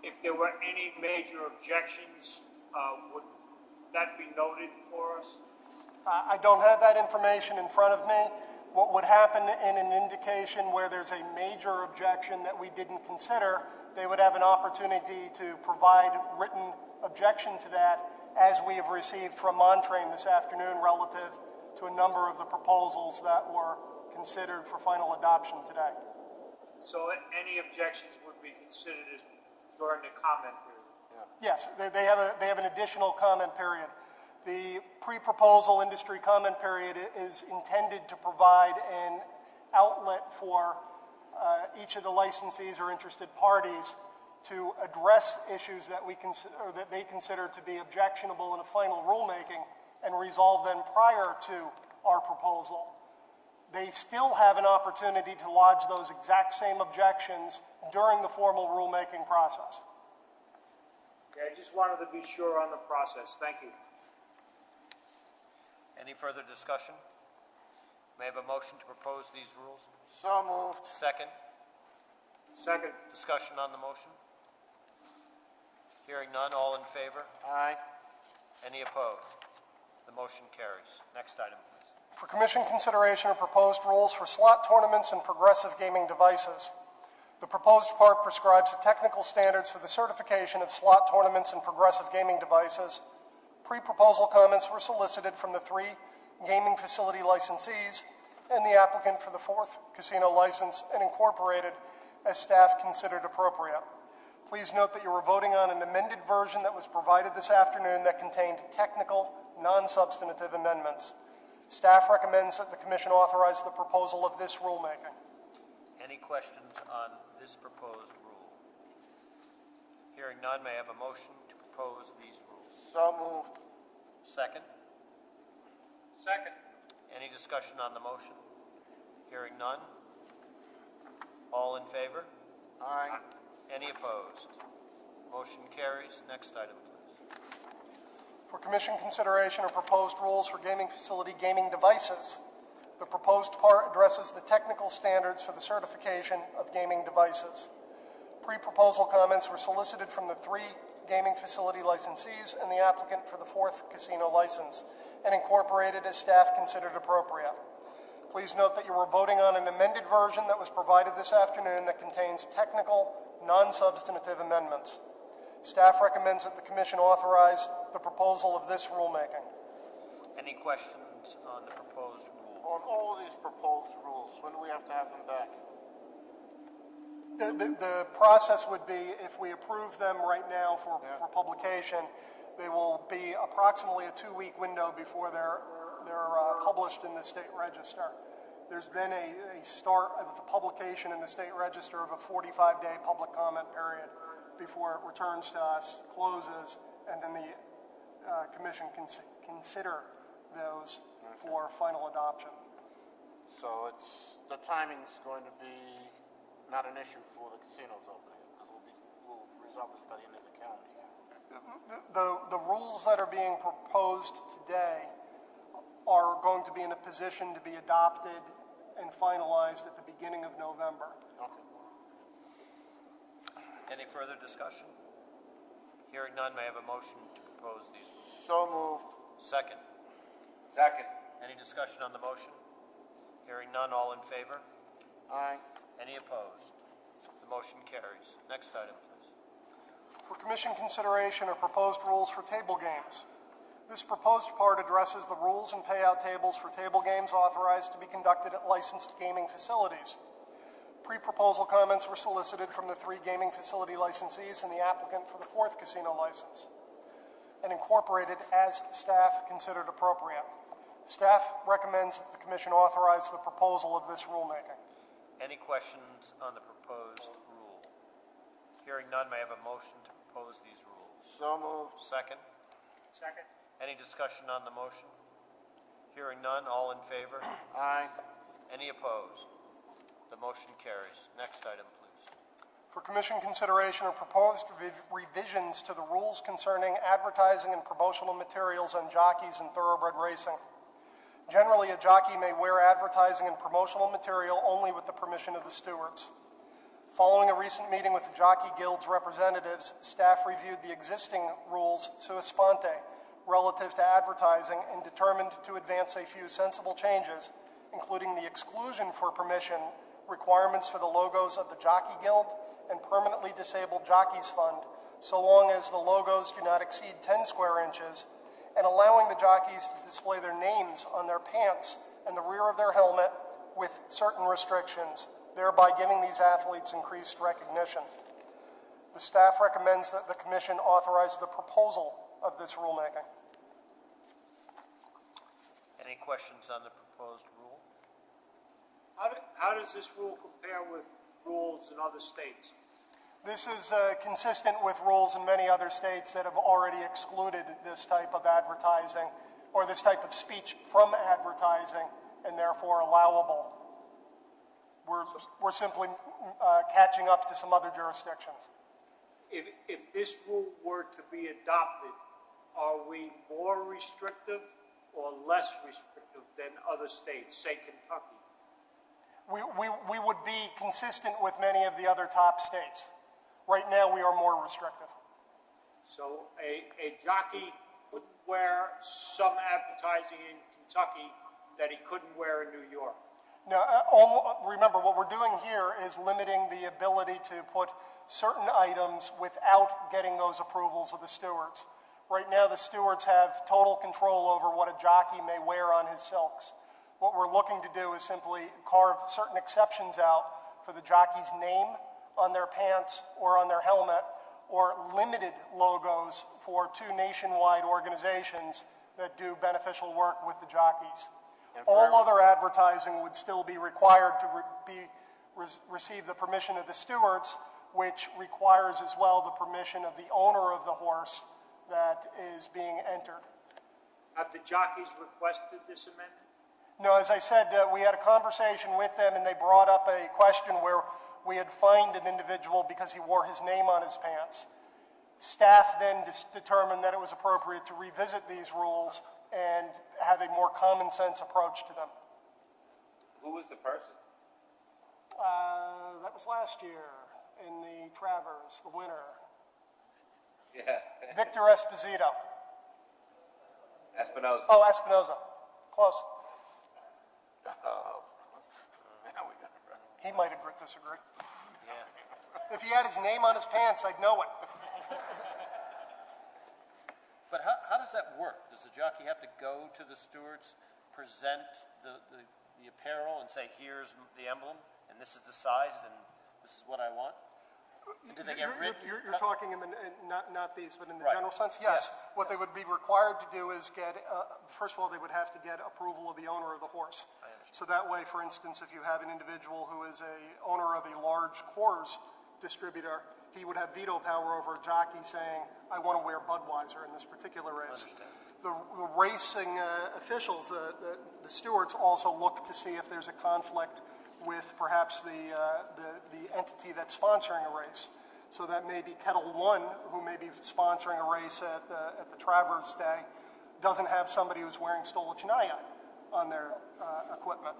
If there were any major objections, would that be noted for us? I don't have that information in front of me. What would happen in an indication where there's a major objection that we didn't consider, they would have an opportunity to provide written objection to that, as we have received from Montrain this afternoon relative to a number of the proposals that were considered for final adoption today. So any objections would be considered as during the comment period? Yes, they have an additional comment period. The pre-proposal industry comment period is intended to provide an outlet for each of the licensees or interested parties to address issues that that they consider to be objectionable in a final rulemaking and resolve them prior to our proposal. They still have an opportunity to lodge those exact same objections during the formal rulemaking process. Okay, I just wanted to be sure on the process. Thank you. Any further discussion? May I have a motion to propose these rules? So moved. Second? Second. Discussion on the motion? Hearing none, all in favor? Aye. Any opposed? The motion carries. Next item, please. For Commission consideration of proposed rules for slot tournaments and progressive gaming devices. The proposed part prescribes the technical standards for the certification of slot tournaments and progressive gaming devices. Pre-proposal comments were solicited from the 3 gaming facility licensees and the applicant for the 4th casino license and incorporated as staff considered appropriate. Please note that you are voting on an amended version that was provided this afternoon that contained technical, non-substantive amendments. Staff recommends that the Commission authorize the proposal of this rulemaking. Any questions on this proposed rule? Hearing none, may I have a motion to propose these rules? So moved. Second? Second. Any discussion on the motion? Hearing none? All in favor? Aye. Any opposed? Motion carries. Next item, please. For Commission consideration of proposed rules for gaming facility gaming devices. The proposed part addresses the technical standards for the certification of gaming devices. Pre-proposal comments were solicited from the 3 gaming facility licensees and the applicant for the 4th casino license and incorporated as staff considered appropriate. Please note that you are voting on an amended version that was provided this afternoon that contains technical, non-substantive amendments. Staff recommends that the Commission authorize the proposal of this rulemaking. Any questions on the proposed rule? On all of these proposed rules, when do we have to have them back? The process would be, if we approve them right now for publication, they will be approximately a 2-week window before they're published in the state register. There's then a start of the publication in the state register of a 45-day public comment period before it returns to us, closes, and then the Commission can consider those for final adoption. So the timing's going to be not an issue for the casinos opening, because we'll resolve this by the end of the calendar year. The rules that are being proposed today are going to be in a position to be adopted and finalized at the beginning of November. Okay. Any further discussion? Hearing none, may I have a motion to propose these? So moved. Second? Second. Any discussion on the motion? Hearing none, all in favor? Aye. Any opposed? The motion carries. Next item, please. For Commission consideration of proposed rules for table games. This proposed part addresses the rules and payout tables for table games authorized to be conducted at licensed gaming facilities. Pre-proposal comments were solicited from the 3 gaming facility licensees and the applicant for the 4th casino license. and incorporated as staff considered appropriate. Staff recommends that the Commission authorize the proposal of this rulemaking. Any questions on the proposed rule? Hearing none, may I have a motion to propose these rules? So moved. Second? Second? Any discussion on the motion? Hearing none, all in favor? Aye. Any opposed? The motion carries. Next item, please. For Commission consideration are proposed revisions to the rules concerning advertising and promotional materials on jockeys and thoroughbred racing. Generally, a jockey may wear advertising and promotional material only with the permission of the stewards. Following a recent meeting with the Jockey Guild's representatives, staff reviewed the existing rules sua sponte relative to advertising and determined to advance a few sensible changes, including the exclusion for permission requirements for the logos of the Jockey Guild and permanently disabled Jockeys Fund, so long as the logos do not exceed 10 square inches, and allowing the jockeys to display their names on their pants and the rear of their helmet with certain restrictions, thereby giving these athletes increased recognition. The staff recommends that the Commission authorize the proposal of this rulemaking. Any questions on the proposed rule? How does this rule compare with rules in other states? This is consistent with rules in many other states that have already excluded this type of advertising or this type of speech from advertising and therefore allowable. We're simply catching up to some other jurisdictions. If this rule were to be adopted, are we more restrictive or less restrictive than other states, say Kentucky? We would be consistent with many of the other top states. Right now, we are more restrictive. So a jockey couldn't wear some advertising in Kentucky that he couldn't wear in New York. Now, remember, what we're doing here is limiting the ability to put certain items without getting those approvals of the stewards. Right now, the stewards have total control over what a jockey may wear on his silks. What we're looking to do is simply carve certain exceptions out for the jockey's name on their pants or on their helmet, or limited logos for two nationwide organizations that do beneficial work with the jockeys. All other advertising would still be required to receive the permission of the stewards, which requires as well the permission of the owner of the horse that is being entered. Have the jockeys requested this amendment? No, as I said, we had a conversation with them and they brought up a question where we had fined an individual because he wore his name on his pants. Staff then determined that it was appropriate to revisit these rules and have a more common sense approach to them. Who was the person? That was last year in the Travers, the winner. Yeah. Victor Esposito. Espinoza. Oh, Espinoza. Close. Now we got it right. He might have disagreed. Yeah. If he had his name on his pants, I'd know it. But how does that work? Does the jockey have to go to the stewards, present the apparel and say, here's the emblem, and this is the size, and this is what I want? And do they get written? You're talking in the, not these, but in the Right. general sense? Yes. Yeah. What they would be required to do is get, first of all, they would have to get approval of the owner of the horse. I understand. So that way, for instance, if you have an individual who is a owner of a large Coors distributor, he would have veto power over a jockey saying, I want to wear Budweiser in this particular race. The racing officials, the stewards, also look to see if there's a conflict with perhaps the entity that's sponsoring a race. So that may be Kettle One, who may be sponsoring a race at the Travers Day, doesn't have somebody who's wearing Stolichnaya on their equipment.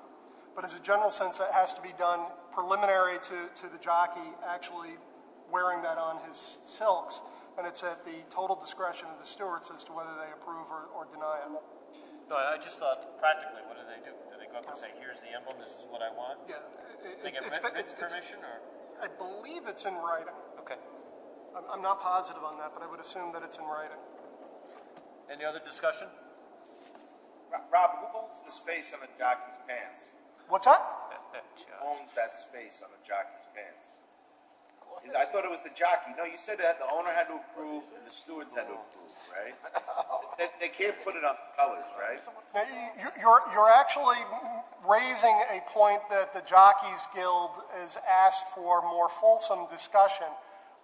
But as a general sense, that has to be done preliminary to the jockey actually wearing that on his silks, and it's at the total discretion of the stewards as to whether they approve or deny it. No, I just thought practically, what do they do? Do they go up and say, here's the emblem, this is what I want? Yeah. They get written permission, or? I believe it's in writing. Okay. I'm not positive on that, but I would assume that it's in writing. Any other discussion? Rob, who owns the space on the jockey's pants? What's that? Who owns that space on the jockey's pants? I thought it was the jockey. No, you said that the owner had to approve and the stewards had to approve, right? They can't put it on the colors, right? Now, you're actually raising a point that the Jockeys Guild has asked for more fulsome discussion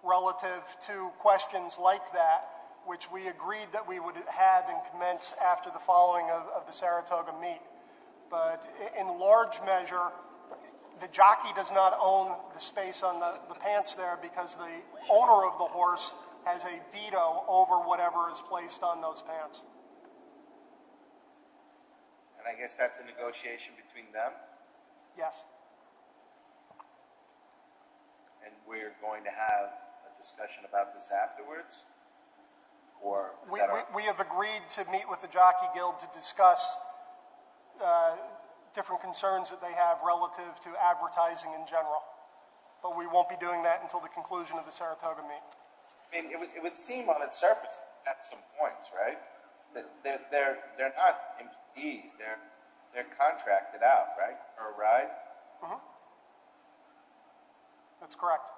relative to questions like that, which we agreed that we would have and commence after the following of the Saratoga meet. But in large measure, the jockey does not own the space on the pants there because the owner of the horse has a veto over whatever is placed on those pants. And I guess that's a negotiation between them, Yes. and we're going to have a discussion about this afterwards? Or is that our... We have agreed to meet with the Jockey Guild to discuss different concerns that they have relative to advertising in general. But we won't be doing that until the conclusion of the Saratoga meet. I mean, it would seem on its surface at some points, right? That they're not employees. They're contracted out, right, for a ride. Mm-hmm. That's correct.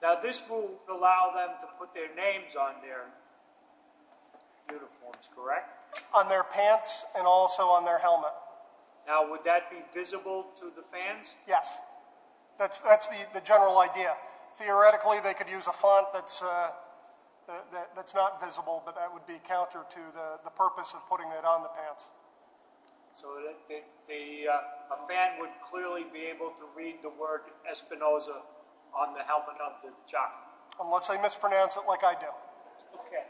Now, this will allow them to put their names on their uniforms, correct? On their pants and also on their helmet. Now, would that be visible to the fans? Yes. That's the general idea. Theoretically, they could use a font that's not visible, but that would be counter to the purpose of putting it on the pants. So that a fan would clearly be able to read the word Espinoza on the helmet of the jockey. Unless they mispronounce it like I do. Okay.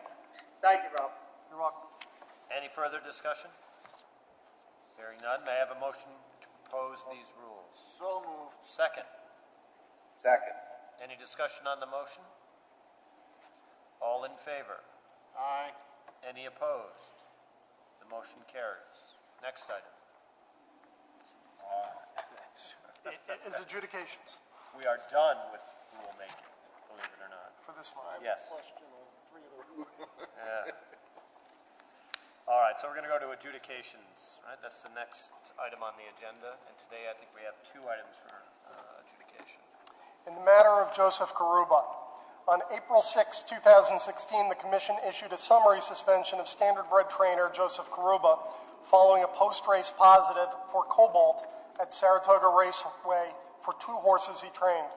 Thank you, Rob. You're welcome. Any further discussion? Hearing none, may I have a motion to propose these rules? So moved. Second. Second. Any discussion on the motion? All in favor? Aye. Any opposed? The motion carries. Next item. Is adjudications We are done with rulemaking, believe it or not. for this one. Yes. Question on 3 of the rules. Yeah. All right, so we're going to go to adjudications, right? That's the next item on the agenda, and today I think we have 2 items for adjudication. In the matter of Joseph Karuba, on April 6, 2016, the Commission issued a summary suspension of standardbred trainer Joseph Karuba following a post-race positive for cobalt at Saratoga Raceway for 2 horses he trained.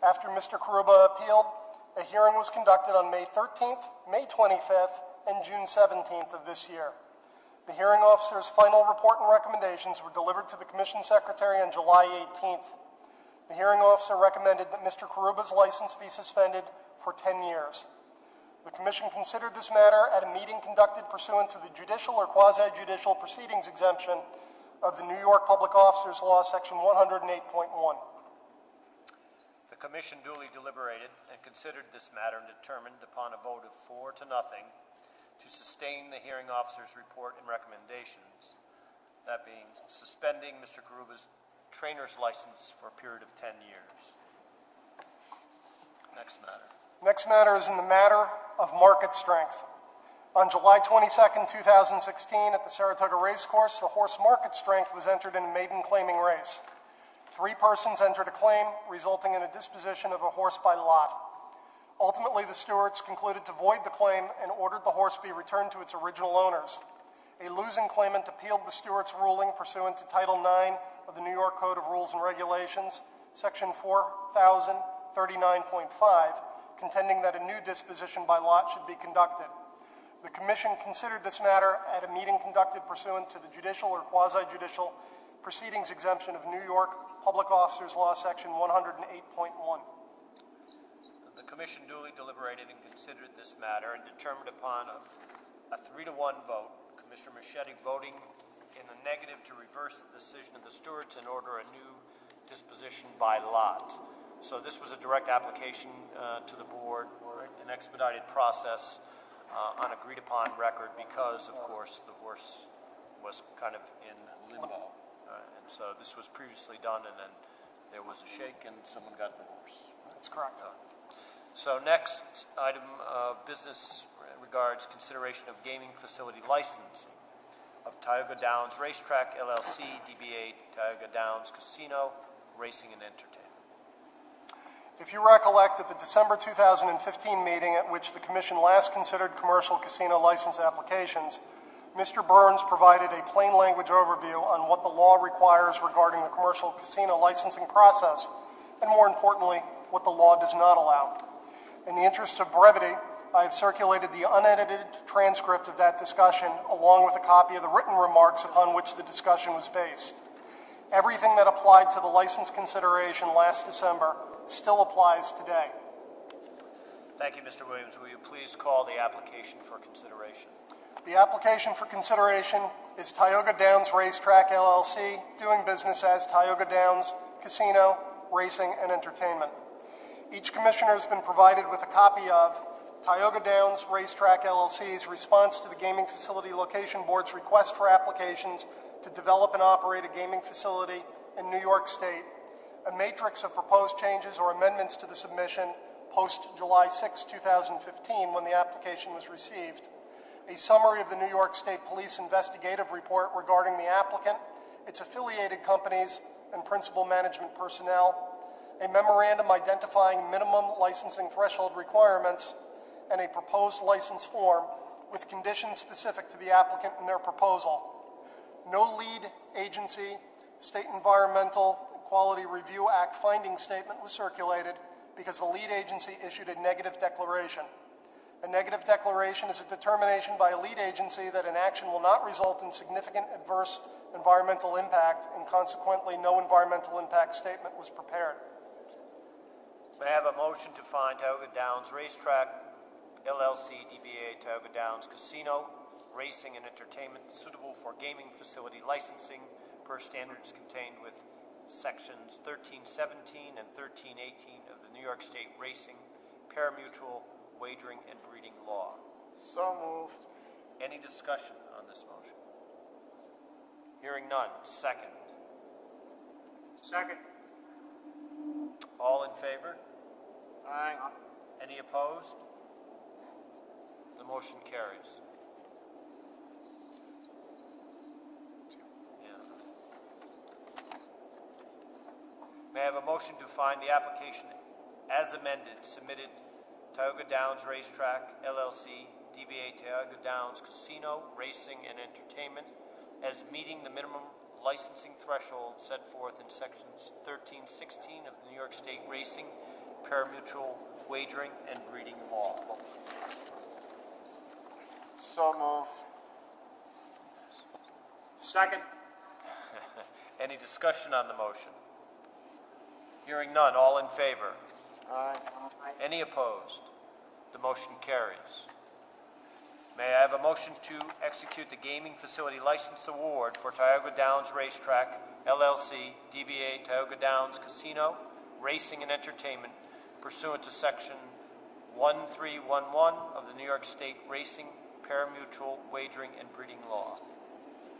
After Mr. Karuba appealed, a hearing was conducted on May 13th, May 25th, and June 17th of this year. The hearing officer's final report and recommendations were delivered to the Commission Secretary on July 18th. The hearing officer recommended that Mr. Karuba's license be suspended for 10 years. The Commission considered this matter at a meeting conducted pursuant to the judicial or quasi-judicial proceedings exemption of the New York Public Officers Law, Section 108.1. The Commission duly deliberated and considered this matter and determined upon a vote of 4-0 to sustain the hearing officer's report and recommendations, that being suspending Mr. Karuba's trainer's license for a period of 10 years. Next matter. Next matter is in the matter of market strength. On July 22nd, 2016, at the Saratoga Racecourse, the horse Market Strength was entered in a maiden claiming race. 3 persons entered a claim, resulting in a disposition of a horse by lot. Ultimately, the stewards concluded to void the claim and ordered the horse be returned to its original owners. A losing claimant appealed the stewards' ruling pursuant to Title IX of the New York Code of Rules and Regulations, Section 4039.5, contending that a new disposition by lot should be conducted. The Commission considered this matter at a meeting conducted pursuant to the judicial or quasi-judicial proceedings exemption of New York Public Officers Law, Section 108.1. The Commission duly deliberated and considered this matter and determined upon a 3-1 vote, Commissioner Machete voting in the negative to reverse the decision of the stewards and order a new disposition by lot. So this was a direct application to the board, an expedited process on agreed upon record because, of course, the horse was kind of in limbo. And so this was previously done, and then there was a shake and someone got the horse. That's correct. So next item of business regards consideration of gaming facility licensing of Tioga Downs Racetrack, LLC, DBA Tioga Downs Casino, Racing and Entertainment. If you recollect, at the December 2015 meeting at which the Commission last considered commercial casino license applications, Mr. Burns provided a plain language overview on what the law requires regarding the commercial casino licensing process, and more importantly, what the law does not allow. In the interest of brevity, I have circulated the unedited transcript of that discussion along with a copy of the written remarks upon which the discussion was based. Everything that applied to the license consideration last December still applies today. Thank you, Mr. Williams. Will you please call the application for consideration? The application for consideration is Tioga Downs Racetrack, LLC, doing business as Tioga Downs Casino, Racing, and Entertainment. Each commissioner has been provided with a copy of Tioga Downs Racetrack, LLC's response to the Gaming Facility Location Board's request for applications to develop and operate a gaming facility in New York State, a matrix of proposed changes or amendments to the submission post-July 6, 2015, when the application was received, a summary of the New York State Police investigative report regarding the applicant, its affiliated companies, and principal management personnel, a memorandum identifying minimum licensing threshold requirements, and a proposed license form with conditions specific to the applicant and their proposal. No lead agency State Environmental Quality Review Act finding statement was circulated because the lead agency issued a negative declaration. A negative declaration is a determination by a lead agency that an action will not result in significant adverse environmental impact, and consequently no environmental impact statement was prepared. May I have a motion to find Tioga Downs Racetrack, LLC, DBA Tioga Downs Casino, Racing and Entertainment suitable for gaming facility licensing per standards contained with Sections 1317 and 1318 of the New York State Racing, Parimutuel, Wagering, and Breeding Law. So moved. Any discussion on this motion? Hearing none. Second. Second. All in favor? Aye. Any opposed? The motion carries. May I have a motion to find the application as amended submitted Tioga Downs Racetrack, LLC, DBA Tioga Downs Casino, Racing, and Entertainment as meeting the minimum licensing threshold set forth in Sections 1316 of the New York State Racing, Parimutuel, Wagering, and Breeding Law. So moved. Second. Any discussion on the motion? Hearing none, all in favor? Aye. Any opposed? The motion carries. May I have a motion to execute the Gaming Facility License Award for Tioga Downs Racetrack, LLC, DBA Tioga Downs Casino, Racing and Entertainment, pursuant to Section 1311 of the New York State Racing, Parimutuel, Wagering, and Breeding Law.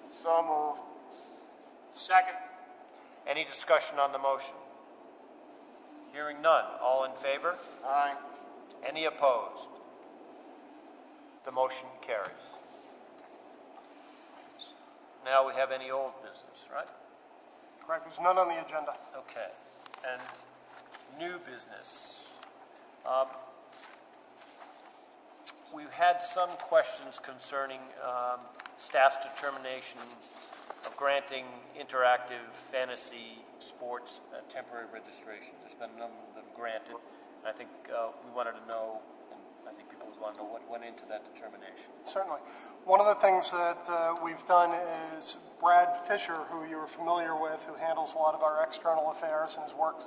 So moved. Second. Any discussion on the motion? Hearing none. All in favor? Aye. Any opposed? The motion carries. Now we have any old business, right? Correct, there's none on the agenda. Okay. And new business. We've had some questions concerning staff's determination of granting interactive fantasy sports temporary registration. There's been a number of them granted. And I think we wanted to know, and I think people would want to know what went into that determination. Certainly. One of the things that we've done is Brad Fisher, who you're familiar with, who handles a lot of our external affairs and has worked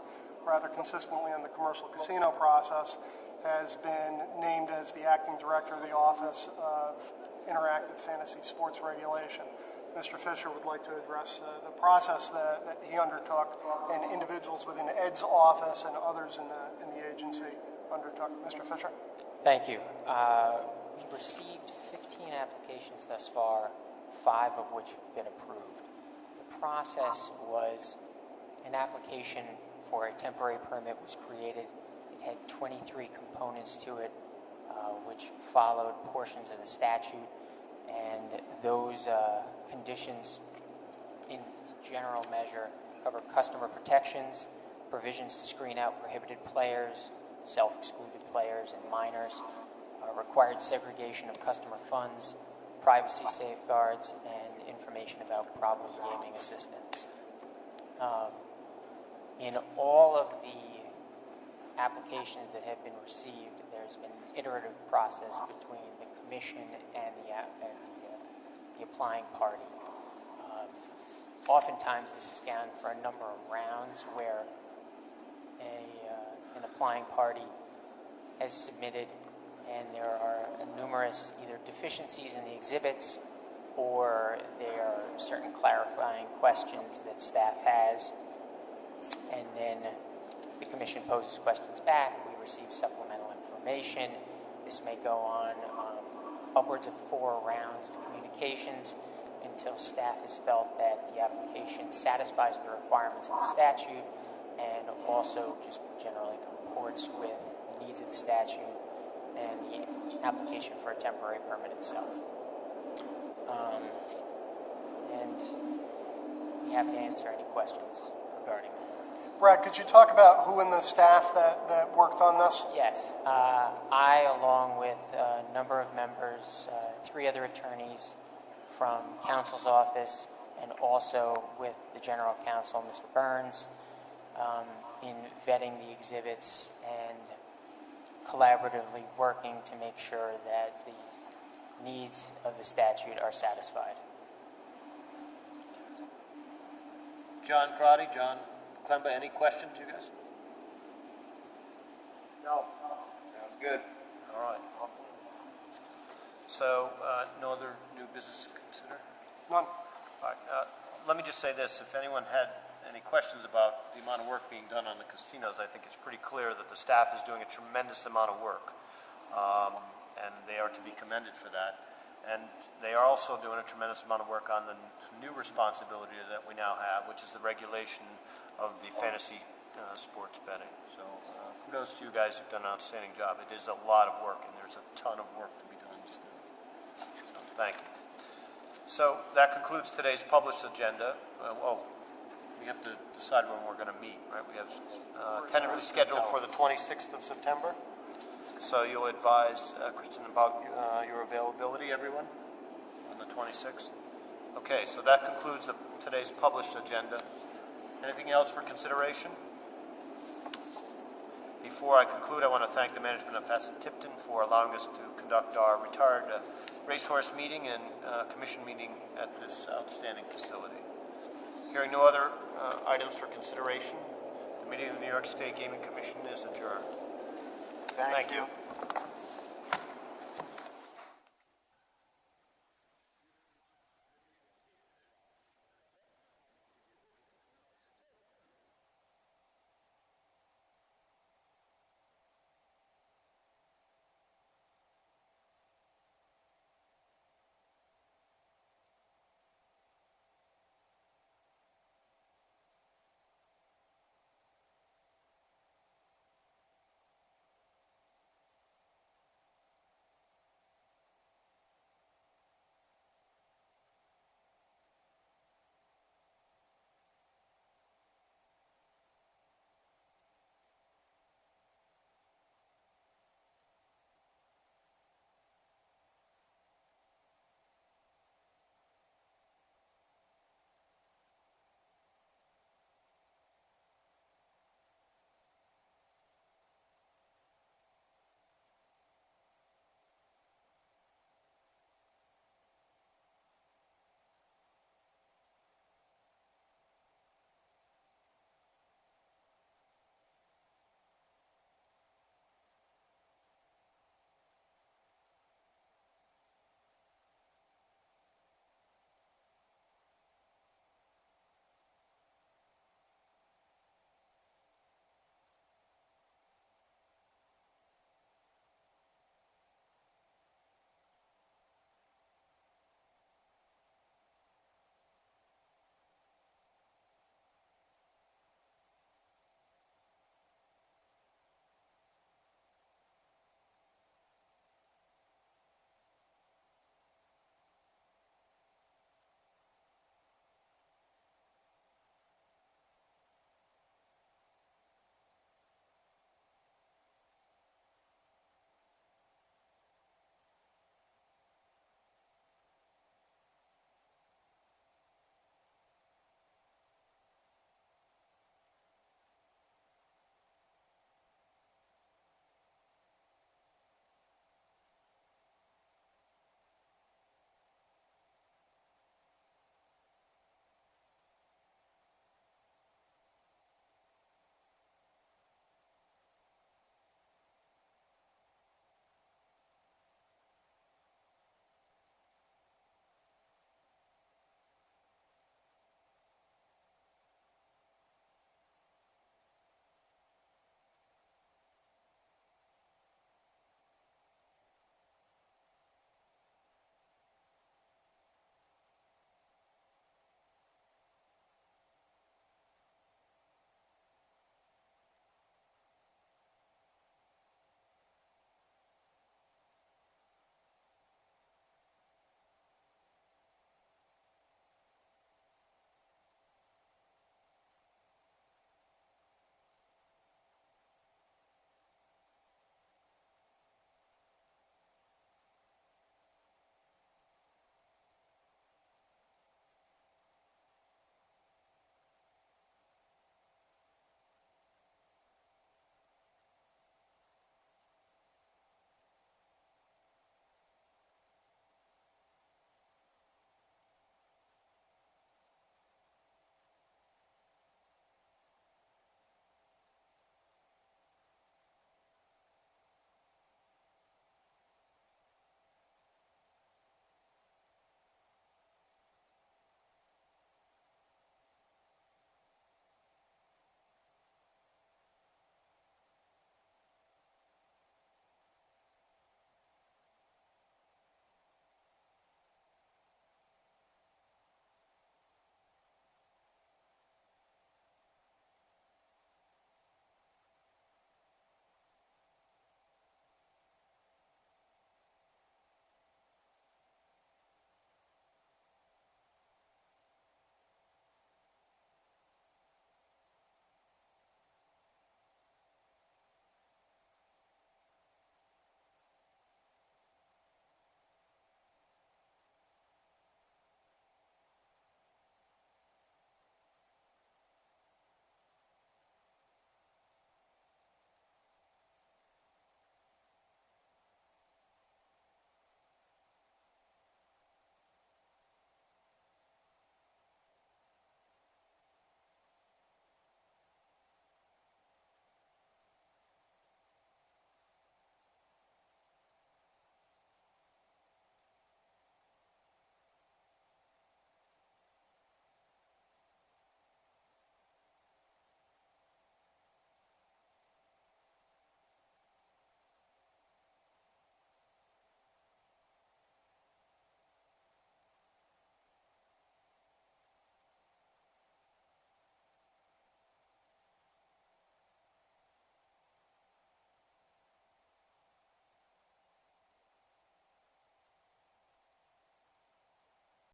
rather consistently in the commercial casino process, has been named as the acting director of the Office of Interactive Fantasy Sports Regulation. Mr. Fisher would like to address the process that he undertook and individuals within Ed's office and others in the agency undertook. Mr. Fisher? Thank you. We've received 15 applications thus far, 5 of which have been approved. The process was an application for a temporary permit was created. It had 23 components to it, which followed portions of the statute, and those conditions in general measure cover customer protections, provisions to screen out prohibited players, self-excluded players, and minors, required segregation of customer funds, privacy safeguards, and information about problem gaming assistance. In all of the applications that have been received, there's been an iterative process between the commission and the applying party. Oftentimes, this is gone for a number of rounds where an applying party has submitted, and there are numerous either deficiencies in the exhibits or there are certain clarifying questions that staff has, and then the commission poses questions back. We receive supplemental information. This may go on upwards of 4 rounds of communications until staff has felt that the application satisfies the requirements of the statute and also just generally comports with the needs of the statute and the application for a temporary permit itself. And we have to answer any questions regarding that. Brad, could you talk about who in the staff that worked on this? Yes. I, along with a number of members, 3 other attorneys from counsel's office, and also with the general counsel, Mr. Burns, in vetting the exhibits and collaboratively working to make sure that the needs of the statute are satisfied. John Crotty, John Clemba, any questions, you guys? No. Sounds good. All right. So, no other new business to consider? None. All right. Let me just say this. If anyone had any questions about the amount of work being done on the casinos, I think it's pretty clear that the staff is doing a tremendous amount of work, and they are to be commended for that. And they are also doing a tremendous amount of work on the new responsibility that we now have, which is the regulation of the fantasy sports betting. So kudos to you guys who've done an outstanding job. It is a lot of work, and there's a ton of work to be done still. So thank you. So that concludes today's published agenda. We have to decide when we're going to meet, right? We have tentatively scheduled for the 26th of September. So you'll advise Kristen about your availability, everyone, on the 26th. Okay, so that concludes today's published agenda. Anything else for consideration? Before I conclude, I want to thank the management of Fasig Tipton for allowing us to conduct our retired racehorse meeting and commission meeting at this outstanding facility. Hearing no other items for consideration, the meeting of the New York State Gaming Commission is adjourned. Thank you.